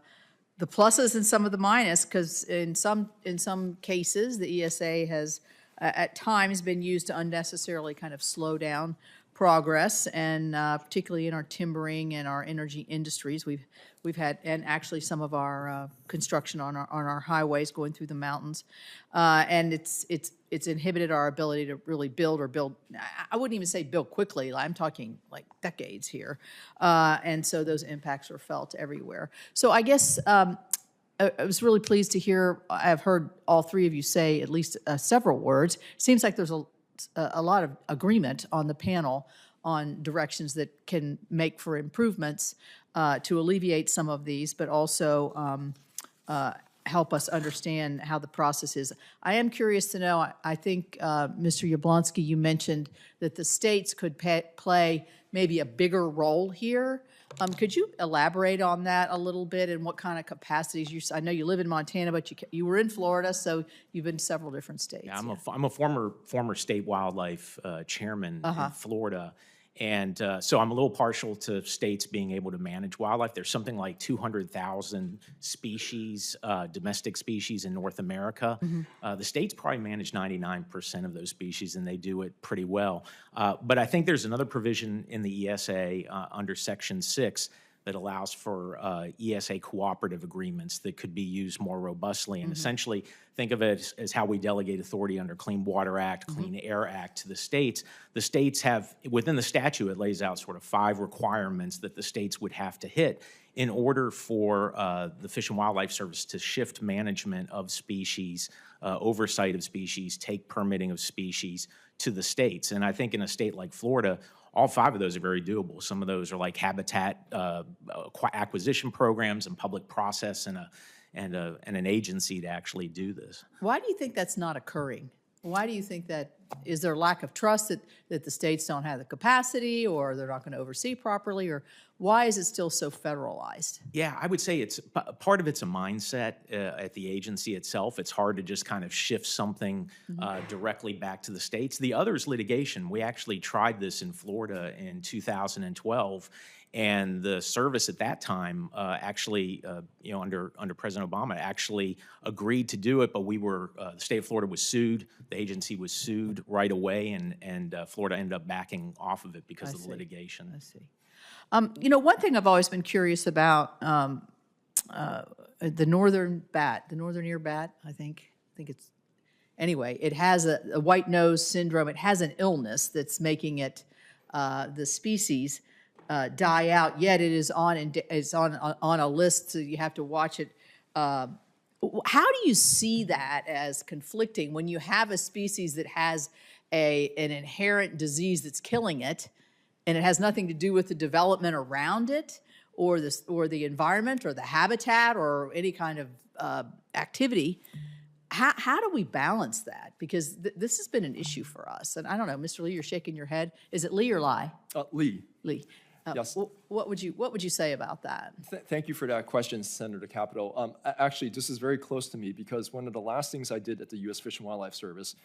pluses and some of the minus, because in some cases, the ESA has at times been used to unnecessarily kind of slow down progress, and particularly in our timbering and our energy industries, we've had, and actually some of our construction on our highways going through the mountains, and it's inhibited our ability to really build. I wouldn't even say build quickly. I'm talking like decades here, and so those impacts are felt everywhere. So I guess. I was really pleased to hear. I've heard all three of you say at least several words. Seems like there's a lot of agreement on the panel on directions that can make for improvements to alleviate some of these, but also help us understand how the process is. I am curious to know, I think, Mr. Yablonsky, you mentioned that the states could play maybe a bigger role here. Could you elaborate on that a little bit and what kind of capacities I know you live in Montana, but you were in Florida, so you've been to several different states. Yeah, I'm a former state wildlife chairman in Florida. And so I'm a little partial to states being able to manage wildlife. There's something like 200,000 species, domestic species in North America. The states probably manage 99% of those species, and they do it pretty well. But I think there's another provision in the ESA under Section 6 that allows for ESA cooperative agreements that could be used more robustly. And essentially, think of it as how we delegate authority under Clean Water Act, Clean Air Act to the states. The states have, within the statute, it lays out sort of 5 requirements that the states would have to hit in order for the Fish and Wildlife Service to shift management of species, oversight of species, take permitting of species to the states. And I think in a state like Florida, all 5 of those are very doable. Some of those are like habitat acquisition programs and public process and an agency to actually do this. Why do you think that's not occurring? Why do you think that? Is there lack of trust that the states don't have the capacity, or they're not going to oversee properly, or why is it still so federalized? Yeah, I would say it's part of it's a mindset at the agency itself. It's hard to just kind of shift something directly back to the states. The other is litigation. We actually tried this in Florida in 2012, and the service at that time actually, under President Obama, actually agreed to do it. But the state of Florida was sued. The agency was sued right away, and Florida ended up backing off of it because of the litigation. I see. One thing I've always been curious about, the northern ear bat, I think it's, anyway, it has a white nose syndrome. It has an illness that's making it, the species, die out, yet it is on a list, so you have to watch it. How do you see that as conflicting when you have a species that has an inherent disease that's killing it, and it has nothing to do with the development around it, or the environment, or the habitat, or any kind of activity? How do we balance that? Because this has been an issue for us. And I don't know, Mr. Lee, you're shaking your head. Is it Lee or Lai? Lee. Lee. Yes. What would you say about that? Thank you for that question, Senator Capito. Actually, this is very close to me, because one of the last things I did at the U.S. Fish and Wildlife Service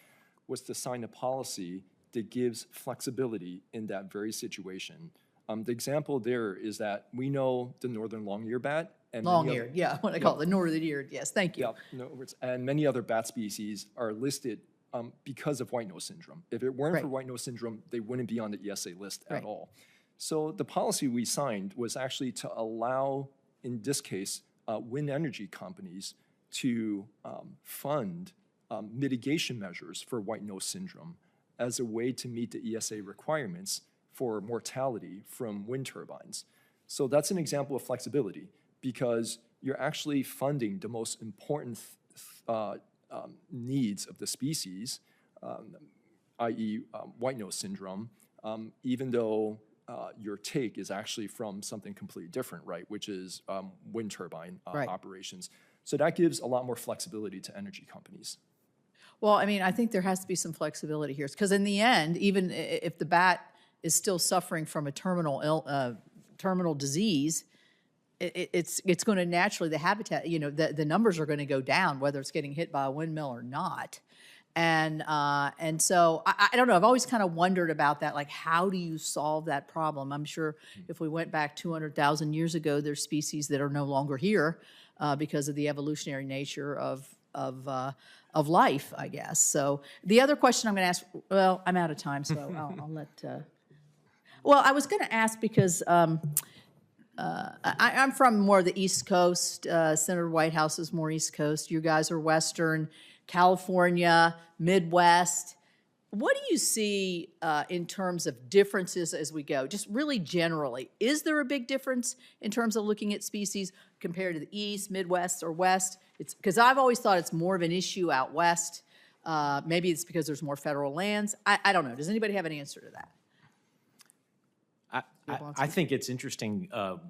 was to sign a policy that gives flexibility in that very situation. The example there is that we know the northern long-eared bat. And Long-eared, yeah, what I call it, the northern-eared, yes, thank you. Yeah, no words. And many other bat species are listed because of white nose syndrome. If it weren't for white nose syndrome, they wouldn't be on the ESA list at all. So the policy we signed was actually to allow, in this case, wind energy companies to fund mitigation measures for white nose syndrome as a way to meet the ESA requirements for mortality from wind turbines. So that's an example of flexibility, because you're actually funding the most important needs of the species, i.e. white nose syndrome, even though your take is actually from something completely different, right? Which is wind turbine Right. operations. So that gives a lot more flexibility to energy companies. Well, I mean, I think there has to be some flexibility here, because in the end, even if the bat is still suffering from a terminal disease, it's going to naturally, the habitat, the numbers are going to go down, whether it's getting hit by a windmill or not. And so I don't know, I've always kind of wondered about that, like, how do you solve that problem? I'm sure if we went back 200,000 years ago, there's species that are no longer here because of the evolutionary nature of life, I guess. So the other question I'm going to ask, well, I'm out of time, so I'll let. Well, I was going to ask because I'm from more of the East Coast. Senator Whitehouse is more East Coast. You guys are Western, California, Midwest. What do you see in terms of differences as we go? Just really generally, is there a big difference in terms of looking at species compared to the East, Midwest, or West? It's because I've always thought it's more of an issue out West. Maybe it's because there's more federal lands. I don't know. Does anybody have an answer to that? I think it's interesting.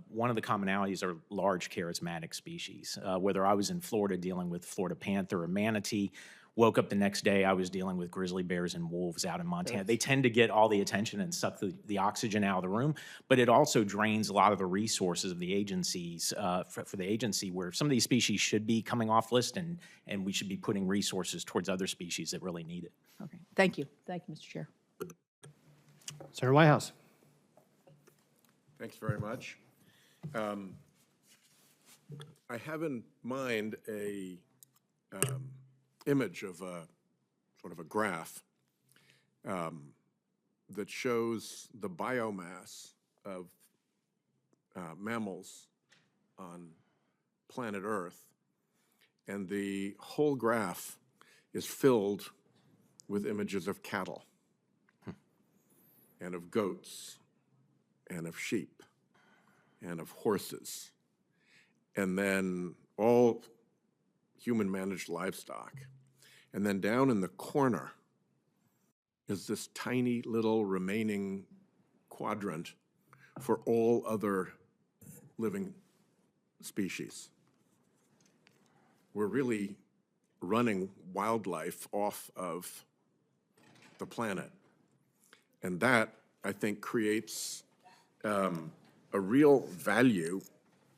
One of the commonalities are large charismatic species. Whether I was in Florida dealing with Florida panther or manatee, woke up the next day, I was dealing with grizzly bears and wolves out in Montana. They tend to get all the attention and suck the oxygen out of the room, but it also drains a lot of the resources of the agencies, for the agency, where some of these species should be coming off list, and we should be putting resources towards other species that really need it. Okay. Thank you. Thank you, Mr. Chair. Senator Whitehouse. Thanks very much. I have in mind a image of a sort of a graph that shows the biomass of mammals on planet Earth, and the whole graph is filled with images of cattle and of goats and of sheep and of horses, and then all human-managed livestock. And then down in the corner is this tiny little remaining quadrant for all other living species. We're really running wildlife off of the planet. And that, I think, creates a real value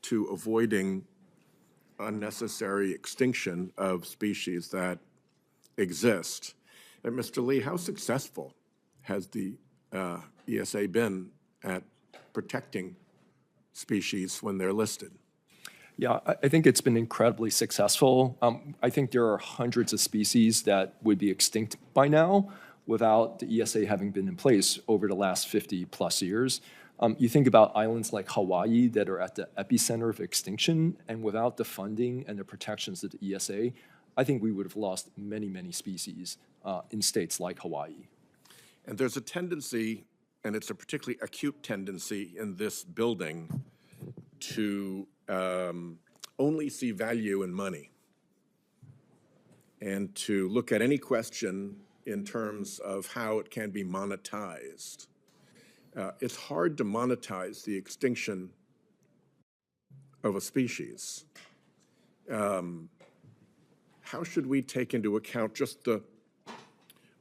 to avoiding unnecessary extinction of species that exist. And Mr. Lee, how successful has the ESA been at protecting species when they're listed? Yeah, I think it's been incredibly successful. I think there are hundreds of species that would be extinct by now without the ESA having been in place over the last 50 plus years. You think about islands like Hawaii that are at the epicenter of extinction, and without the funding and the protections of the ESA, I think we would have lost many, many species in states like Hawaii. And there's a tendency, and it's a particularly acute tendency in this building, to only see value in money and to look at any question in terms of how it can be monetized. It's hard to monetize the extinction of a species. How should we take into account just the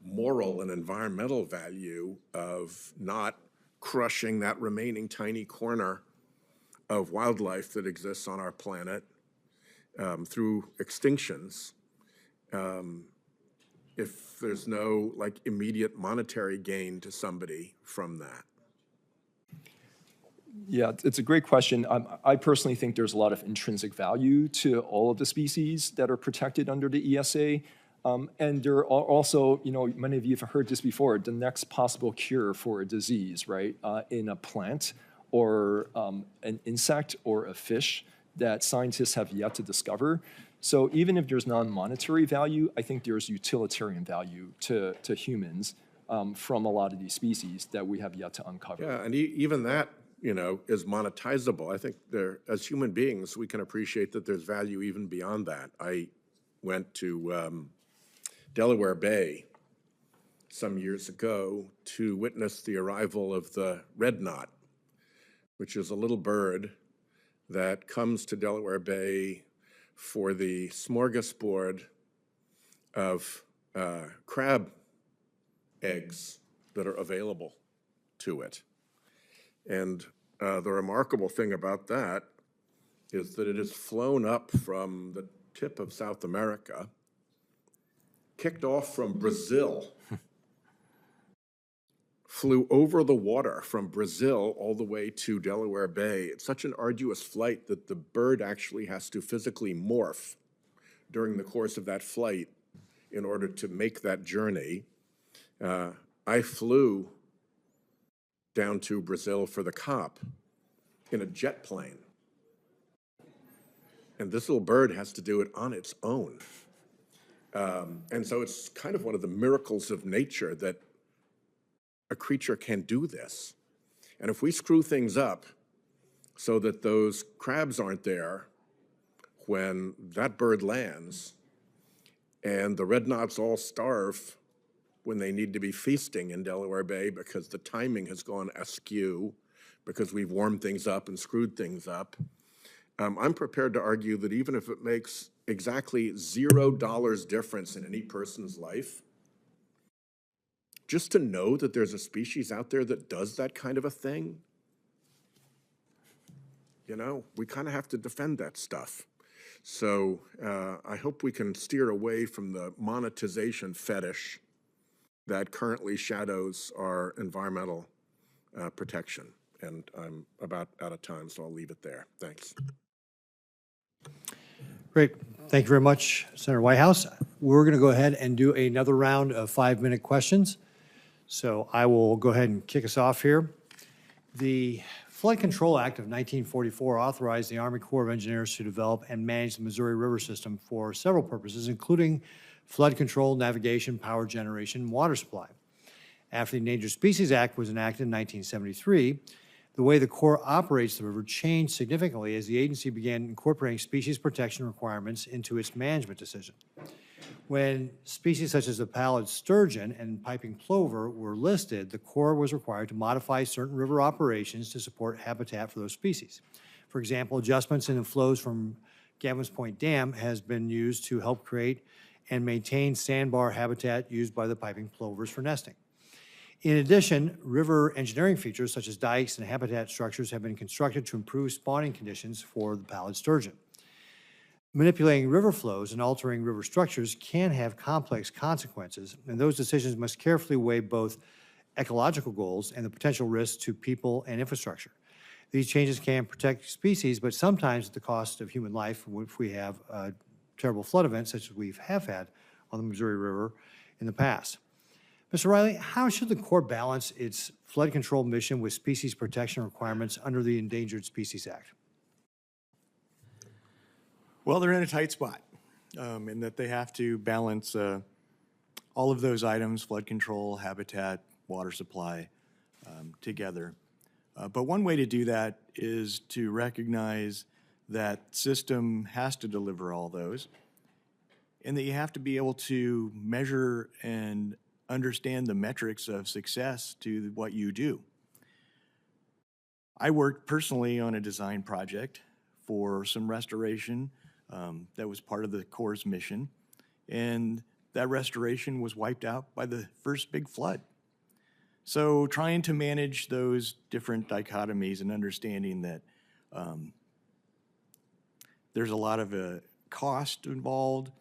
moral and environmental value of not crushing that remaining tiny corner of wildlife that exists on our planet through extinctions, if there's no immediate monetary gain to somebody from that? Yeah, it's a great question. I personally think there's a lot of intrinsic value to all of the species that are protected under the ESA. And there are also, many of you have heard this before, the next possible cure for a disease, right, in a plant or an insect or a fish that scientists have yet to discover. So even if there's non-monetary value, I think there's utilitarian value to humans from a lot of these species that we have yet to uncover. Yeah, and even that, is monetizable. I think as human beings, we can appreciate that there's value even beyond that. I went to Delaware Bay some years ago to witness the arrival of the red knot, which is a little bird that comes to Delaware Bay for the smorgasbord of crab eggs that are available to it. And the remarkable thing about that is that it has flown up from the tip of South America, kicked off from Brazil, flew over the water from Brazil all the way to Delaware Bay. It's such an arduous flight that the bird actually has to physically morph during the course of that flight in order to make that journey. I flew down to Brazil for the COP in a jet plane. And this little bird has to do it on its own. And so it's kind of one of the miracles of nature that a creature can do this. And if we screw things up so that those crabs aren't there when that bird lands, and the red knots all starve when they need to be feasting in Delaware Bay because the timing has gone askew, because we've warmed things up and screwed things up, I'm prepared to argue that even if it makes exactly $0 difference in any person's life, just to know that there's a species out there that does that kind of a thing, you know, we kind of have to defend that stuff. So I hope we can steer away from the monetization fetish that currently shadows our environmental protection. And I'm about out of time, so I'll leave it there. Thanks. Great. Thank you very much, Senator Whitehouse. We're going to go ahead and do another round of 5-minute questions. So I will go ahead and kick us off here. The Flood Control Act of 1944 authorized the Army Corps of Engineers to develop and manage the Missouri River system for several purposes, including flood control, navigation, power generation, and water supply. After the Endangered Species Act was enacted in 1973, the way the Corps operates the river changed significantly as the agency began incorporating species protection requirements into its management decision. When species such as the pallid sturgeon and piping plover were listed, the Corps was required to modify certain river operations to support habitat for those species. For example, adjustments in the flows from Gavin's Point Dam has been used to help create and maintain sandbar habitat used by the piping plovers for nesting. In addition, river engineering features such as dikes and habitat structures have been constructed to improve spawning conditions for the pallid sturgeon. Manipulating river flows and altering river structures can have complex consequences, and those decisions must carefully weigh both ecological goals and the potential risks to people and infrastructure. These changes can protect species, but sometimes at the cost of human life if we have terrible flood events such as we have had on the Missouri River in the past. Mr. Riley, how should the Corps balance its flood control mission with species protection requirements under the Endangered Species Act? Well, they're in a tight spot in that they have to balance all of those items, flood control, habitat, water supply, together. But one way to do that is to recognize that system has to deliver all those, and that you have to be able to measure and understand the metrics of success to what you do. I worked personally on a design project for some restoration that was part of the Corps' mission, and that restoration was wiped out by the first big flood. So trying to manage those different dichotomies and understanding that there's a lot of cost involved,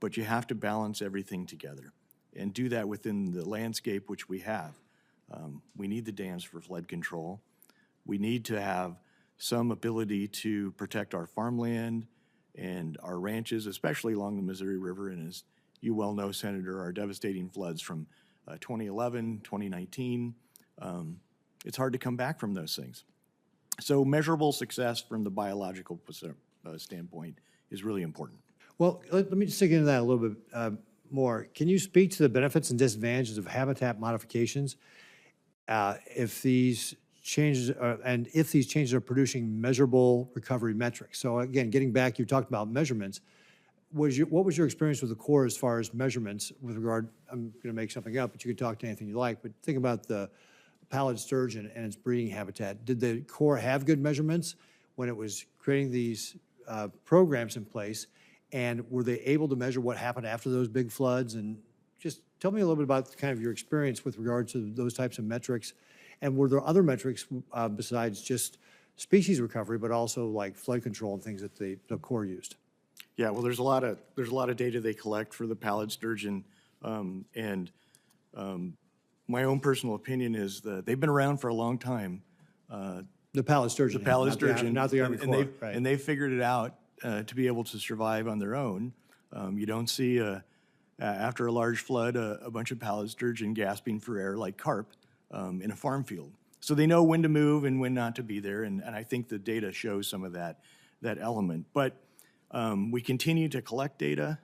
but you have to balance everything together and do that within the landscape which we have. We need the dams for flood control. We need to have some ability to protect our farmland and our ranches, especially along the Missouri River, and as you well know, Senator, our devastating floods from 2011, 2019, it's hard to come back from those things. So measurable success from the biological standpoint is really important. Well, let me just dig into that a little bit more. Can you speak to the benefits and disadvantages of habitat modifications if these changes are producing measurable recovery metrics? So again, getting back, you talked about measurements. what was your experience with the Corps as far as measurements with regard, I'm going to make something up, but you could talk to anything you like, but think about the pallid sturgeon and its breeding habitat. Did the Corps have good measurements when it was creating these programs in place? And were they able to measure what happened after those big floods? And just tell me a little bit about kind of your experience with regard to those types of metrics. And were there other metrics besides just species recovery, but also like flood control and things that the Corps used? Yeah, well, there's a lot of data they collect for the pallid sturgeon, my own personal opinion is that they've been around for a long time. The pallid sturgeon. The pallid not sturgeon, not the Army Corps, right. and they've figured it out to be able to survive on their own. You don't see after a large flood a bunch of pallid sturgeon gasping for air like carp in a farm field. So they know when to move and when not to be there, and I think the data shows some of that element. But we continue to collect data,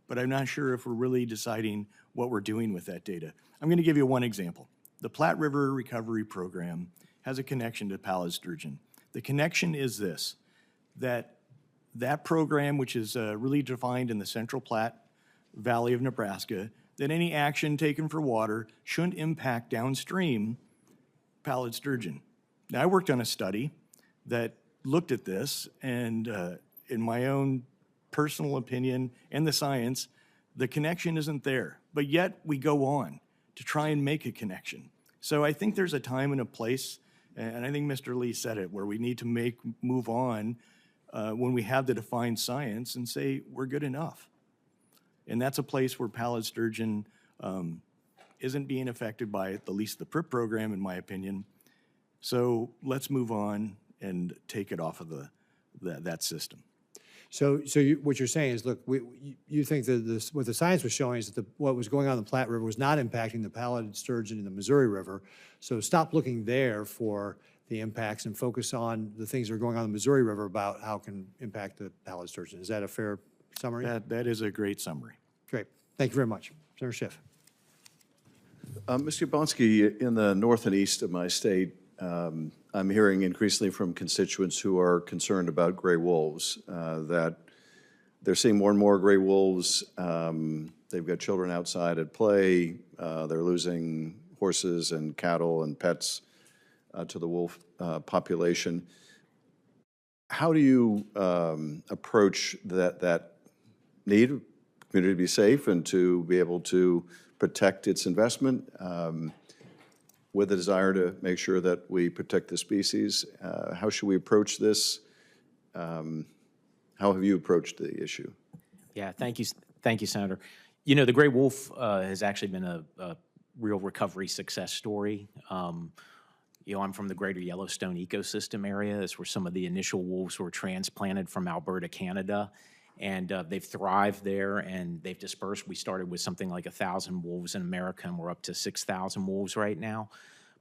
but I'm not sure if we're really deciding what we're doing with that data. I'm going to give you one example. The Platte River Recovery Program has a connection to pallid sturgeon. The connection is this, that program, which is really defined in the Central Platte Valley of Nebraska, that any action taken for water shouldn't impact downstream pallid sturgeon. Now, I worked on a study that looked at this, and in my own personal opinion and the science, the connection isn't there. But yet we go on to try and make a connection. So I think there's a time and a place, and I think Mr. Lee said it, where we need to move on when we have the defined science and say we're good enough. And that's a place where pallid sturgeon isn't being affected by at least the PRIP program, in my opinion. So let's move on and take it off of that system. So what you're saying is, look, you think that what the science was showing is that what was going on in the Platte River was not impacting the pallid sturgeon in the Missouri River. So stop looking there for the impacts and focus on the things that are going on in the Missouri River about how it can impact the pallid sturgeon. Is that a fair summary? That is a great summary. Great. Thank you very much. Senator Schiff. Mr. Yablonsky, in the north and east of my state, I'm hearing increasingly from constituents who are concerned about gray wolves, that they're seeing more and more gray wolves. They've got children outside at play. They're losing horses and cattle and pets to the wolf population. How do you approach that need of community to be safe and to be able to protect its investment with a desire to make sure that we protect the species? How should we approach this? How have you approached the issue? Yeah, thank you, Senator. You know, the gray wolf has actually been a real recovery success story. You know, I'm from the greater Yellowstone ecosystem area. That's where some of the initial wolves were transplanted from Alberta, Canada. And they've thrived there and they've dispersed. We started with something like 1,000 wolves in America, and we're up to 6,000 wolves right now.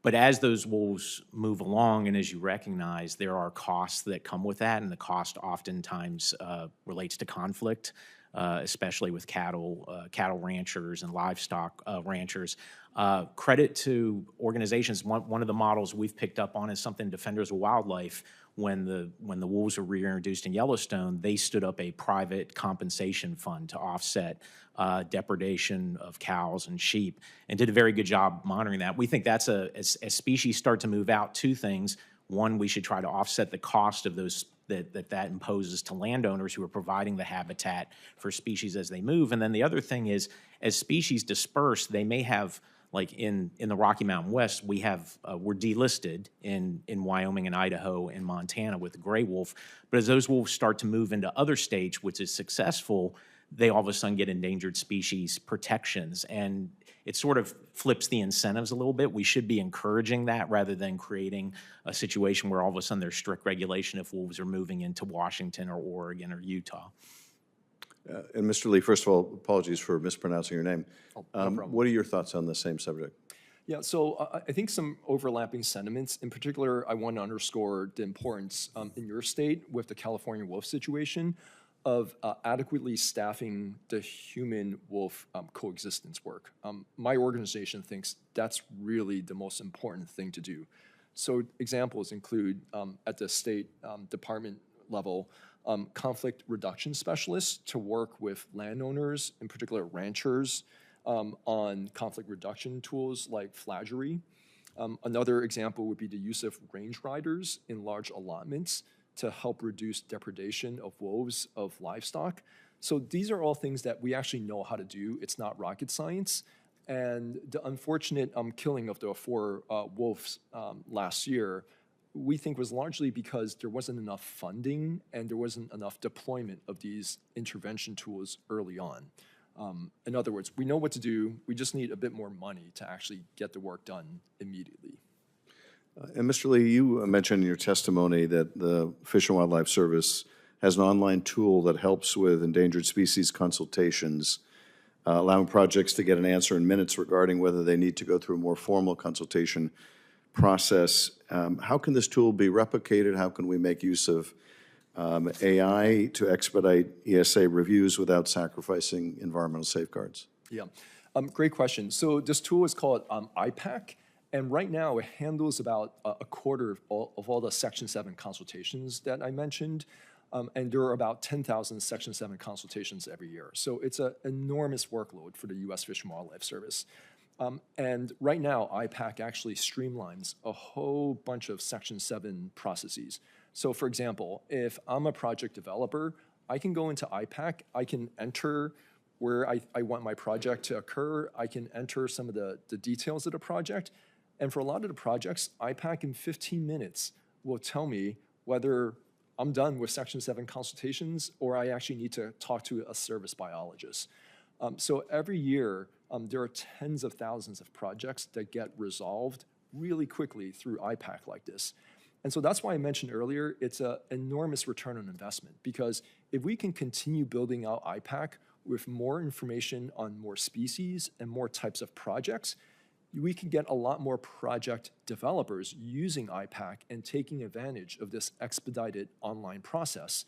But as those wolves move along, and as you recognize, there are costs that come with that, and the cost oftentimes relates to conflict, especially with cattle ranchers and livestock ranchers. Credit to organizations. One of the models we've picked up on is something Defenders of Wildlife. When the wolves were reintroduced in Yellowstone, they stood up a private compensation fund to offset depredation of cows and sheep, and did a very good job monitoring that. We think that's as species start to move out, two things. One, we should try to offset the cost of those that imposes to landowners who are providing the habitat for species as they move. And then the other thing is, as species disperse, they may have, like in the Rocky Mountain West, we're delisted in Wyoming and Idaho and Montana with the gray wolf. But as those wolves start to move into other states, which is successful, they all of a sudden get endangered species protections. And it sort of flips the incentives a little bit. We should be encouraging that rather than creating a situation where all of a sudden there's strict regulation if wolves are moving into Washington or Oregon or Utah. And Mr. Lee, first of all, apologies for mispronouncing your name. No problem. What are your thoughts on the same subject? Yeah, so I think some overlapping sentiments. In particular, I want to underscore the importance in your state with the California wolf situation of adequately staffing the human-wolf coexistence work. My organization thinks that's really the most important thing to do. So examples include at the state department level conflict reduction specialists to work with landowners, in particular ranchers, on conflict reduction tools like flaggery. Another example would be the use of range riders in large allotments to help reduce depredation of wolves of livestock. So these are all things that we actually know how to do. It's not rocket science. And the unfortunate killing of the 4 wolves last year, we think was largely because there wasn't enough funding and there wasn't enough deployment of these intervention tools early on. In other words, we know what to do, we just need a bit more money to actually get the work done immediately. And Mr. Lee, you mentioned in your testimony that the Fish and Wildlife Service has an online tool that helps with endangered species consultations, allowing projects to get an answer in minutes regarding whether they need to go through a more formal consultation process. How can this tool be replicated? How can we make use of AI to expedite ESA reviews without sacrificing environmental safeguards? Yeah, great question. So this tool is called IPAC, and right now it handles about a quarter of all the Section 7 consultations that I mentioned, and there are about 10,000 Section 7 consultations every year. So it's an enormous workload for the U.S. Fish and Wildlife Service. And right now, IPAC actually streamlines a whole bunch of Section 7 processes. So for example, if I'm a project developer, I can go into IPAC, I can enter where I want my project to occur, I can enter some of the details of the project, and for a lot of the projects, IPAC in 15 minutes will tell me whether I'm done with Section 7 consultations or I actually need to talk to a service biologist. So every year, there are tens of thousands of projects that get resolved really quickly through IPAC like this. And so that's why I mentioned earlier, it's an enormous return on investment, because if we can continue building out IPAC with more information on more species and more types of projects, we can get a lot more project developers using IPAC and taking advantage of this expedited online process.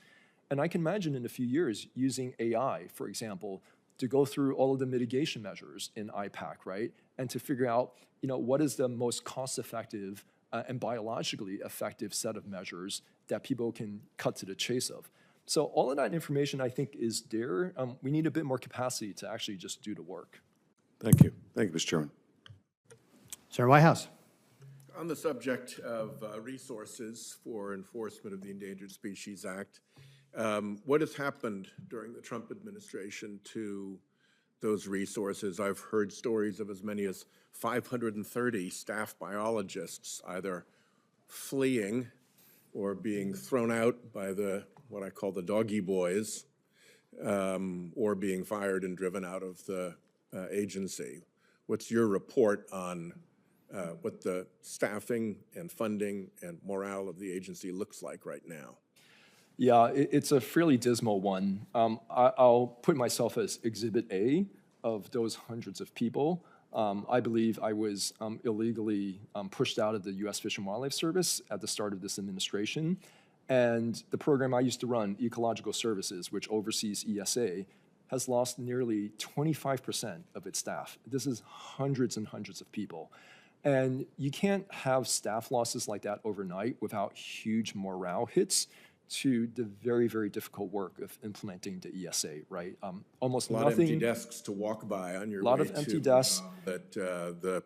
And I can imagine in a few years using AI, for example, to go through all of the mitigation measures in IPAC, right? And to figure out, what is the most cost-effective and biologically effective set of measures that people can cut to the chase of. So all of that information, I think, is there. We need a bit more capacity to actually just do the work. Thank you. Thank you, Mr. Chairman. Senator Whitehouse. On the subject of resources for enforcement of the Endangered Species Act, what has happened during the Trump administration to those resources? I've heard stories of as many as 530 staff biologists either fleeing or being thrown out by what I call the doggy boys, or being fired and driven out of the agency. What's your report on what the staffing and funding and morale of the agency looks like right now? Yeah, it's a fairly dismal one. I'll put myself as Exhibit A of those hundreds of people. I believe I was illegally pushed out of the U.S. Fish and Wildlife Service at the start of this administration. And the program I used to run, Ecological Services, which oversees ESA, has lost nearly 25% of its staff. This is hundreds and hundreds of people. And you can't have staff losses like that overnight without huge morale hits to the very, very difficult work of implementing the ESA, right? Almost nothing. A lot of empty desks to walk by on your way to. A lot of empty desks. That the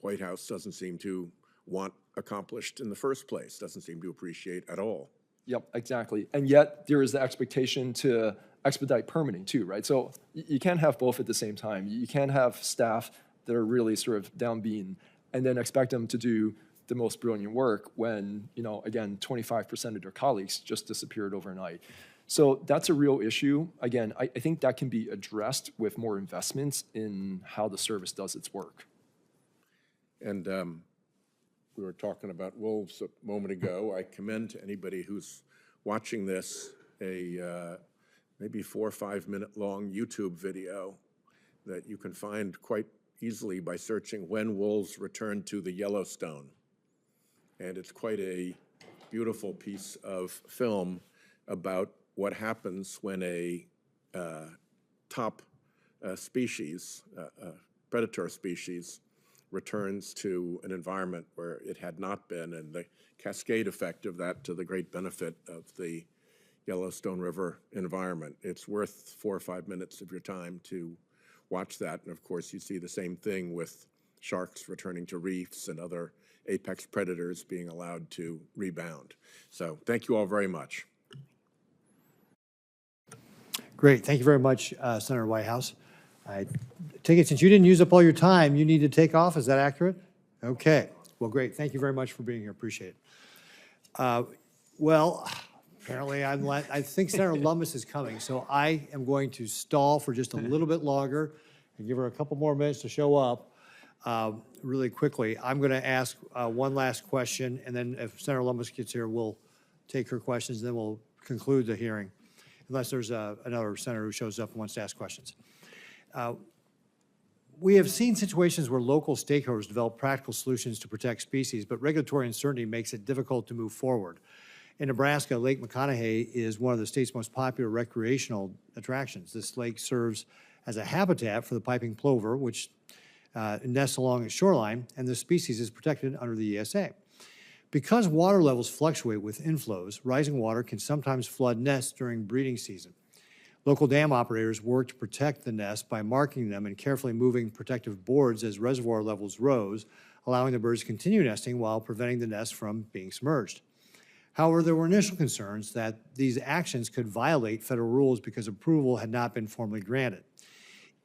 White House doesn't seem to want accomplished in the first place, doesn't seem to appreciate at all. Yep, exactly. And yet there is the expectation to expedite permitting too, right? So you can't have both at the same time. You can't have staff that are really sort of downbeaten and then expect them to do the most brilliant work when, again, 25% of their colleagues just disappeared overnight. So that's a real issue. Again, I think that can be addressed with more investments in how the service does its work. And we were talking about wolves a moment ago. I commend to anybody who's watching this a maybe 4 or 5 minute long YouTube video that you can find quite easily by searching "When Wolves Return to the Yellowstone." And it's quite a beautiful piece of film about what happens when a top species, predator species, returns to an environment where it had not been, and the cascade effect of that to the great benefit of the Yellowstone River environment. It's worth 4 or 5 minutes of your time to watch that. And of course, you see the same thing with sharks returning to reefs and other apex predators being allowed to rebound. So thank you all very much. Great. Thank you very much, Senator Whitehouse. I take it since you didn't use up all your time, you need to take off. Is that accurate? Okay. Well, great. Thank you very much for being here. Appreciate it. Well, apparently I think Senator Lummis is coming, so I am going to stall for just a little bit longer and give her a couple more minutes to show up really quickly. I'm going to ask one last question, and then if Senator Lummis gets here, we'll take her questions, and then we'll conclude the hearing, unless there's another senator who shows up and wants to ask questions. We have seen situations where local stakeholders develop practical solutions to protect species, but regulatory uncertainty makes it difficult to move forward. In Nebraska, Lake McConaughey is one of the state's most popular recreational attractions. This lake serves as a habitat for the piping plover, which nests along its shoreline, and the species is protected under the ESA. Because water levels fluctuate with inflows, rising water can sometimes flood nests during breeding season. Local dam operators work to protect the nests by marking them and carefully moving protective boards as reservoir levels rose, allowing the birds to continue nesting while preventing the nests from being submerged. However, there were initial concerns that these actions could violate federal rules because approval had not been formally granted.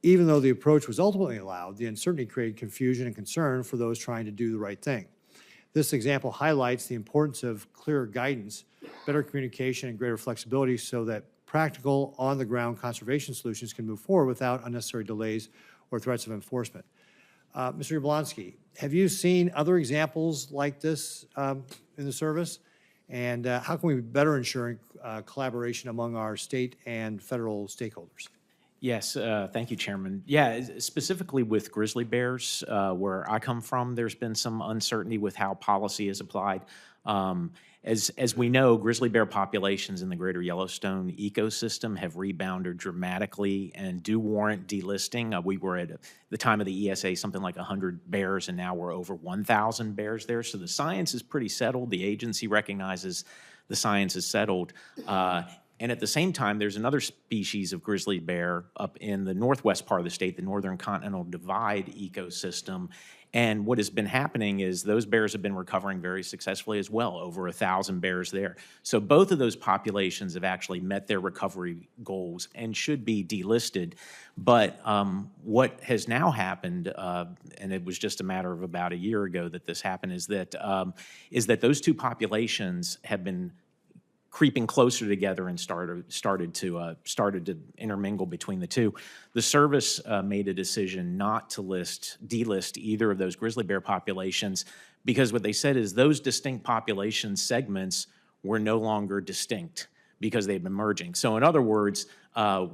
Even though the approach was ultimately allowed, the uncertainty created confusion and concern for those trying to do the right thing. This example highlights the importance of clearer guidance, better communication, and greater flexibility so that practical, on-the-ground conservation solutions can move forward without unnecessary delays or threats of enforcement. Mr. Yablonsky, have you seen other examples like this in the service? And how can we better ensure collaboration among our state and federal stakeholders? Yes, thank you, Chairman. Yeah, specifically with grizzly bears, where I come from, there's been some uncertainty with how policy is applied. As we know, grizzly bear populations in the greater Yellowstone ecosystem have rebounded dramatically and do warrant delisting. We were at the time of the ESA something like 100 bears, and now we're over 1,000 bears there. So the science is pretty settled. The agency recognizes the science is settled. And at the same time, there's another species of grizzly bear up in the northwest part of the state, the Northern Continental Divide ecosystem. And what has been happening is those bears have been recovering very successfully as well, over 1,000 bears there. So both of those populations have actually met their recovery goals and should be delisted. But what has now happened, and it was just a matter of about a year ago that this happened, is that those two populations have been creeping closer together and started to intermingle between the two. The service made a decision not to delist either of those grizzly bear populations because what they said is those distinct population segments were no longer distinct because they've been merging. So in other words,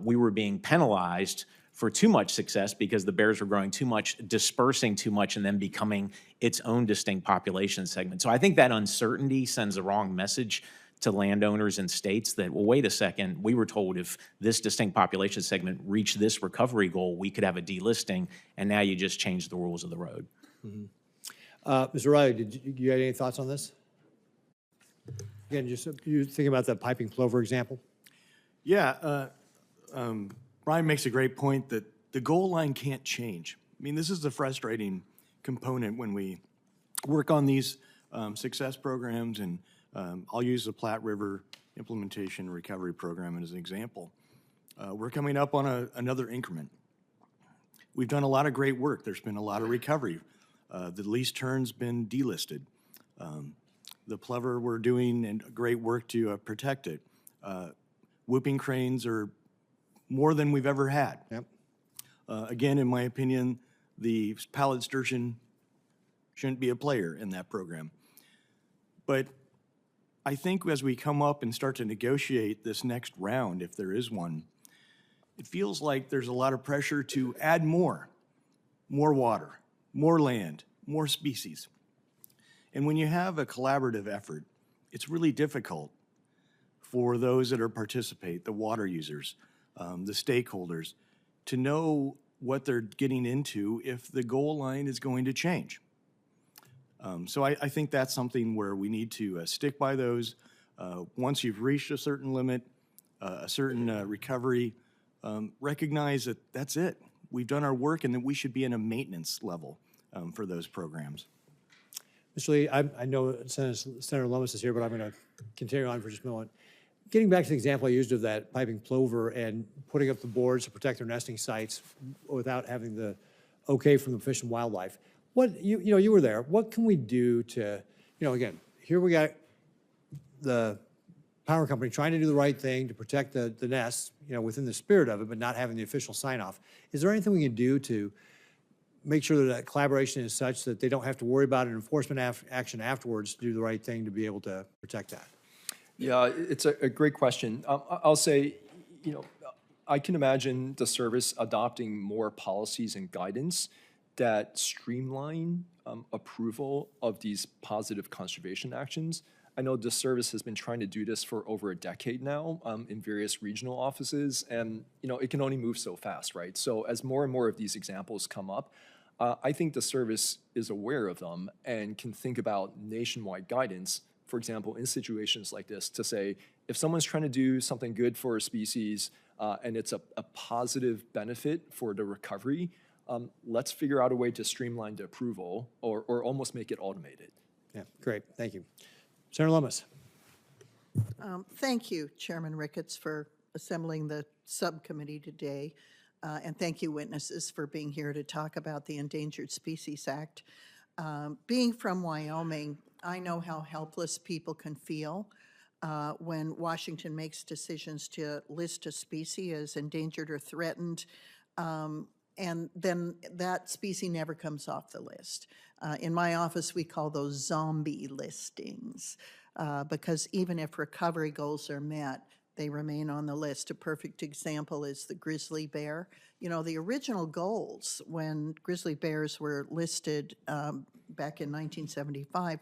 we were being penalized for too much success because the bears were growing too much, dispersing too much, and then becoming its own distinct population segment. So I think that uncertainty sends the wrong message to landowners and states that, well, wait a second, we were told if this distinct population segment reached this recovery goal, we could have a delisting, and now you just changed the rules of the road. Mm-hmm. Mr. Riley, did you have any thoughts on this? Again, just you thinking about the piping plover example? Yeah, Brian makes a great point that the goal line can't change. I mean, this is the frustrating component when we work on these success programs, and I'll use the Platte River Implementation Recovery Program as an example. We're coming up on another increment. We've done a lot of great work. There's been a lot of recovery. The lease turn's been delisted. The plover, we're doing great work to protect it. Whooping cranes are more than we've ever had. Yep. Again, in my opinion, the pallid sturgeon shouldn't be a player in that program. But I think as we come up and start to negotiate this next round, if there is one, it feels like there's a lot of pressure to add more water, more land, more species. And when you have a collaborative effort, it's really difficult for those that are participate, the water users, the stakeholders, to know what they're getting into if the goal line is going to change. So I think that's something where we need to stick by those. Once you've reached a certain limit, a certain recovery, recognize that that's it. We've done our work and that we should be in a maintenance level for those programs. Mr. Lee, I know Senator Lummis is here, but I'm going to continue on for just a moment. Getting back to the example I used of that piping plover and putting up the boards to protect their nesting sites without having the okay from the Fish and Wildlife. You were there. What can we do to, again, here we got the power company trying to do the right thing to protect the nests, within the spirit of it, but not having the official sign off. Is there anything we can do to make sure that collaboration is such that they don't have to worry about an enforcement action afterwards to do the right thing to be able to protect that? Yeah, it's a great question. I'll say, I can imagine the service adopting more policies and guidance that streamline approval of these positive conservation actions. I know the service has been trying to do this for over a decade now in various regional offices, and it can only move so fast, right? So as more and more of these examples come up, I think the service is aware of them and can think about nationwide guidance, for example, in situations like this, to say, if someone's trying to do something good for a species and it's a positive benefit for the recovery, let's figure out a way to streamline the approval or almost make it automated. Yeah, great, thank you. Senator Lummis. Thank you, Chairman Ricketts, for assembling the subcommittee today. And thank you, witnesses, for being here to talk about the Endangered Species Act. Being from Wyoming, I know how helpless people can feel when Washington makes decisions to list a species as endangered or threatened, and then that species never comes off the list. In my office, we call those zombie listings because even if recovery goals are met, they remain on the list. A perfect example is the grizzly bear. The original goals when grizzly bears were listed back in 1975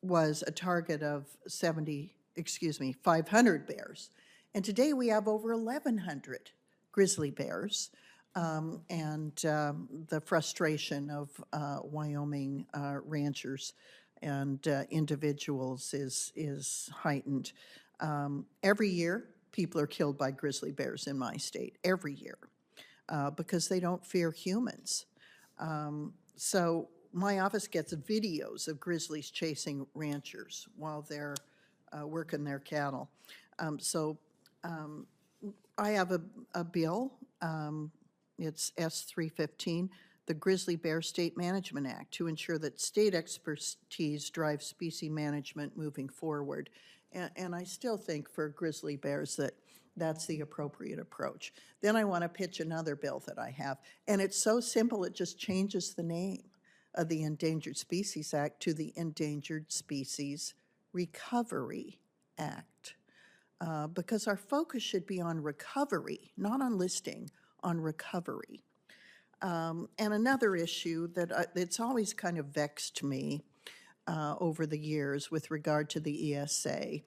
was a target of 500 bears. And today we have over 1,100 grizzly bears. And the frustration of Wyoming ranchers and individuals is heightened. Every year, people are killed by grizzly bears in my state, every year, because they don't fear humans. So my office gets videos of grizzlies chasing ranchers while they're working their cattle. I have a bill. It's S315, the Grizzly Bear State Management Act, to ensure that state expertise drives species management moving forward. And I still think for grizzly bears that that's the appropriate approach. Then I want to pitch another bill that I have. And it's so simple, it just changes the name of the Endangered Species Act to the Endangered Species Recovery Act. Because our focus should be on recovery, not on listing, on recovery. And another issue that it's always kind of vexed me over the years with regard to the ESA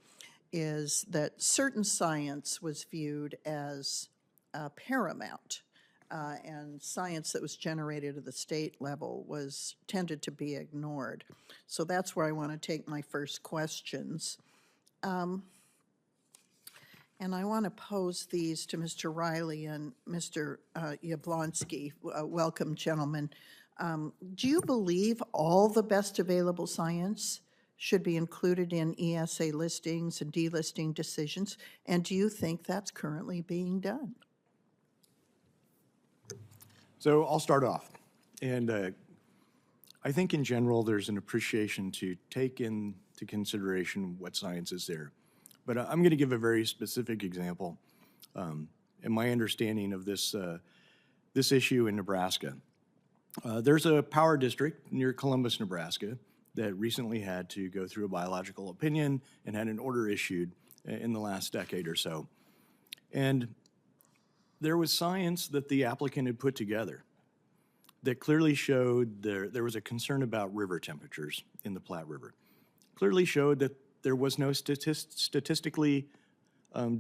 is that certain science was viewed as paramount, and science that was generated at the state level was tended to be ignored. So that's where I want to take my first questions. And I want to pose these to Mr. Riley and Mr. Yablonsky. Welcome, gentlemen. Do you believe all the best available science should be included in ESA listings and delisting decisions? And do you think that's currently being done? So I'll start off. And I think in general, there's an appreciation to take into consideration what science is there. But I'm going to give a very specific example in my understanding of this issue in Nebraska. There's a power district near Columbus, Nebraska, that recently had to go through a biological opinion and had an order issued in the last decade or so. And there was science that the applicant had put together that clearly showed there was a concern about river temperatures in the Platte River. Clearly showed that there was no statistically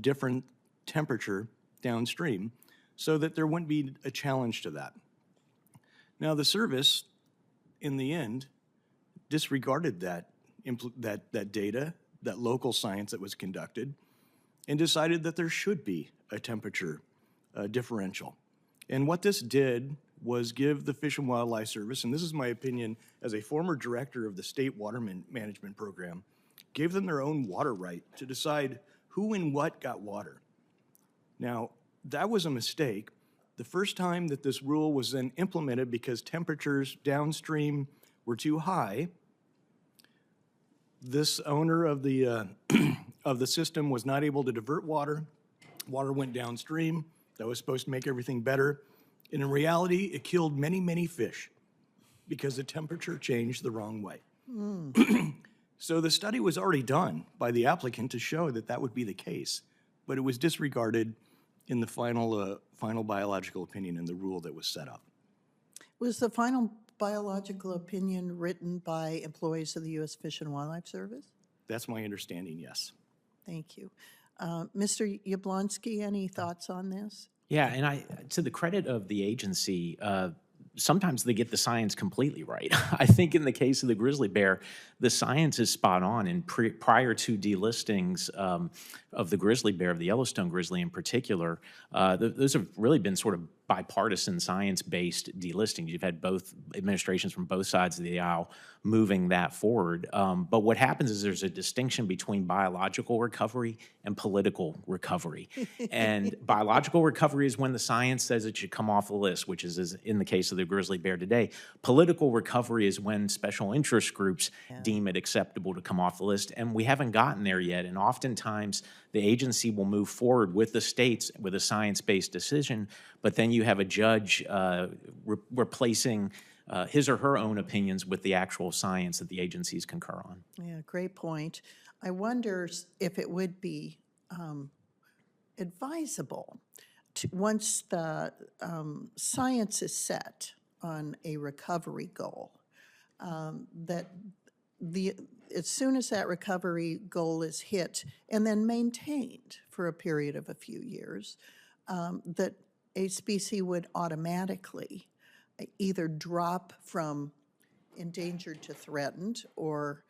different temperature downstream, so that there wouldn't be a challenge to that. Now, the service, in the end, disregarded that data, that local science that was conducted, and decided that there should be a temperature differential. And what this did was give the Fish and Wildlife Service, and this is my opinion as a former director of the state water management program, gave them their own water right to decide who and what got water. Now, that was a mistake. The first time that this rule was then implemented because temperatures downstream were too high, this owner of the of the system was not able to divert water. Water went downstream. That was supposed to make everything better. And in reality, it killed many, many fish because the temperature changed the wrong way. So the study was already done by the applicant to show that that would be the case, but it was disregarded in the final biological opinion in the rule that was set up. Was the final biological opinion written by employees of the U.S. Fish and Wildlife Service? That's my understanding, yes. Thank you. Mr. Yablonsky, any thoughts on this? Yeah, and to the credit of the agency, sometimes they get the science completely right. I think in the case of the grizzly bear, the science is spot on. And prior to delistings of the grizzly bear, of the Yellowstone grizzly in particular, those have really been sort of bipartisan science-based delisting. You've had both administrations from both sides of the aisle moving that forward. But what happens is there's a distinction between biological recovery and political recovery. And biological recovery is when the science says it should come off the list, which is in the case of the grizzly bear today. Political recovery is when special interest groups deem it acceptable to come off the list. And we haven't gotten there yet. And oftentimes the agency will move forward with the states with a science-based decision, but then you have a judge replacing his or her own opinions with the actual science that the agencies concur on. Yeah, great point. I wonder if it would be advisable to, once the science is set on a recovery goal, that as soon as that recovery goal is hit and then maintained for a period of a few years, that a species would automatically either drop from endangered to threatened or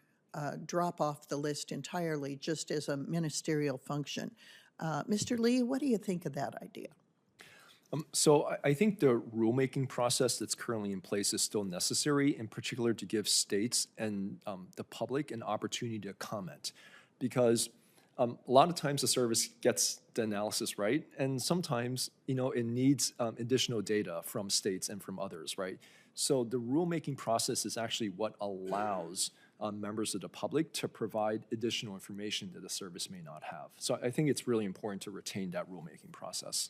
drop off the list entirely just as a ministerial function. Mr. Lee, what do you think of that idea? So I think the rulemaking process that's currently in place is still necessary, in particular to give states and the public an opportunity to comment. Because a lot of times the service gets the analysis right, and sometimes, it needs additional data from states and from others, right? So the rulemaking process is actually what allows members of the public to provide additional information that the service may not have. So I think it's really important to retain that rulemaking process.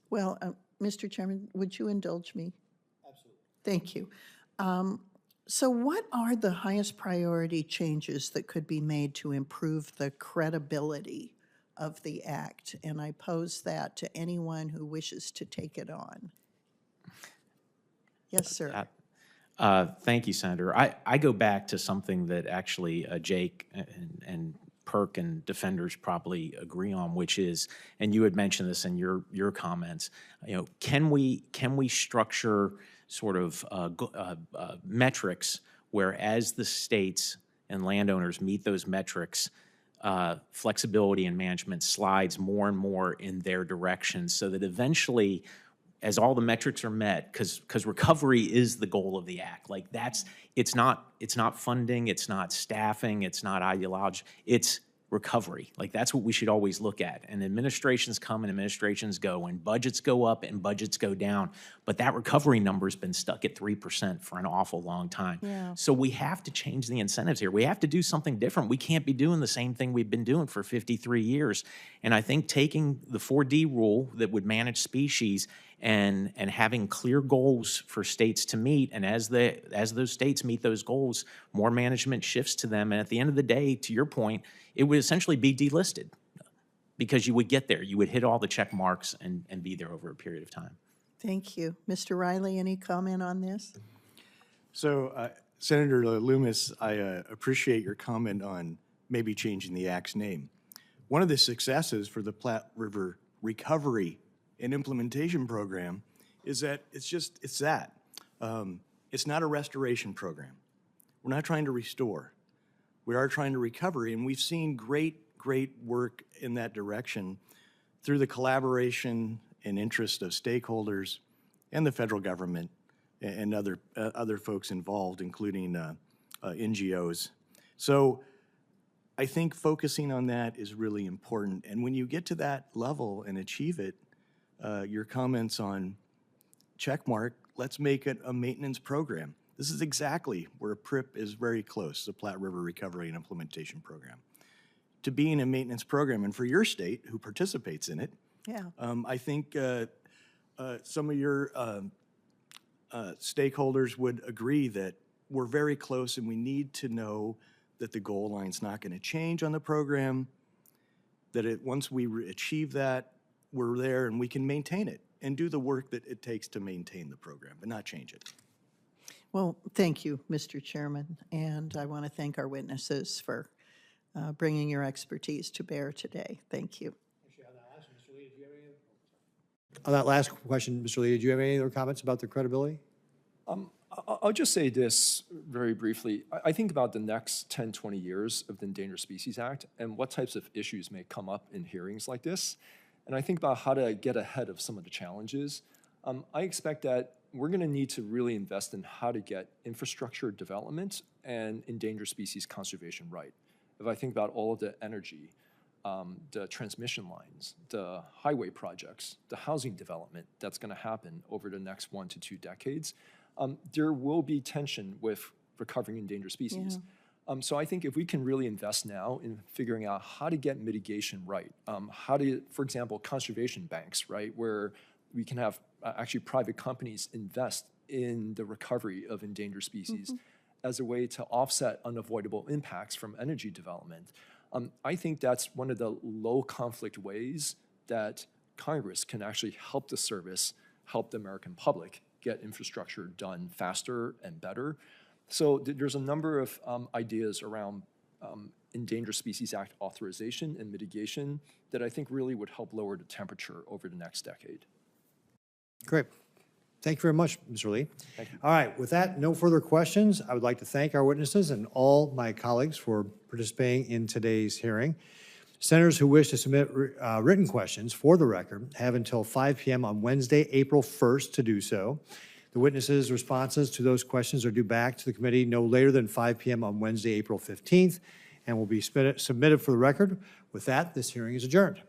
Well, Mr. Chairman, would you indulge me? Absolutely. Thank you. So what are the highest priority changes that could be made to improve the credibility of the act? And I pose that to anyone who wishes to take it on. Yes, sir. Thank you, Senator. I go back to something that actually Jake and Perk and defenders probably agree on, which is, and you had mentioned this in your comments, can we structure sort of metrics where as the states and landowners meet those metrics, flexibility in management slides more and more in their direction so that eventually, as all the metrics are met, because recovery is the goal of the act. Like it's not funding, it's not staffing, it's not ideology, it's recovery. Like that's what we should always look at. And administrations come and administrations go, and budgets go up and budgets go down. But that recovery number has been stuck at 3% for an awful long time. Yeah. So we have to change the incentives here. We have to do something different. We can't be doing the same thing we've been doing for 53 years. And I think taking the 4D rule that would manage species and having clear goals for states to meet, and as those states meet those goals, more management shifts to them. And at the end of the day, to your point, it would essentially be delisted because you would get there. You would hit all the check marks and be there over a period of time. Thank you. Mr. Riley, any comment on this? So, Senator Loomis, I appreciate your comment on maybe changing the Act's name. One of the successes for the Platte River Recovery and Implementation Program is that it's that. It's not a restoration program. We're not trying to restore. We are trying to recover, and we've seen great great work in that direction through the collaboration and interest of stakeholders and the federal government and other folks involved, including NGOs. So I think focusing on that is really important. And when you get to that level and achieve it, your comments on checkmark, let's make it a maintenance program. This is exactly where PRIP is very close, the Platte River Recovery and Implementation Program, to being a maintenance program. And for your state, who participates in it, Yeah. I think some of your stakeholders would agree that we're very close and we need to know that the goal line's not going to change on the program, that once we achieve that, we're there and we can maintain it and do the work that it takes to maintain the program, but not change it. Well, thank you, Mr. Chairman, and I want to thank our witnesses for bringing your expertise to bear today. Thank you. On that last question, Mr. Lee, did you have any other comments about the credibility? I'll just say this very briefly. I think about the next 10, 20 years of the Endangered Species Act and what types of issues may come up in hearings like this. And I think about how to get ahead of some of the challenges. I expect that we're going to need to really invest in how to get infrastructure development and endangered species conservation right. If I think about all of the energy, the transmission lines, the highway projects, the housing development that's going to happen over the next 1 to 2 decades, there will be tension with recovering endangered species. Yeah. So I think if we can really invest now in figuring out how to get mitigation right, how to, for example, conservation banks, right, where we can have actually private companies invest in the recovery of endangered species as a way to offset unavoidable impacts from energy development. I think that's one of the low conflict ways that Congress can actually help the service, help the American public get infrastructure done faster and better. So there's a number of ideas around Endangered Species Act authorization and mitigation that I think really would help lower the temperature over the next decade. Great. Thank you very much, Mr. Lee. Thank you. All right, with that, no further questions. I would like to thank our witnesses and all my colleagues for participating in today's hearing. Senators who wish to submit written questions for the record have until 5 p.m. on Wednesday, April 1st to do so. The witnesses' responses to those questions are due back to the committee no later than 5 p.m. on Wednesday, April 15th, and will be submitted for the record. With that, this hearing is adjourned.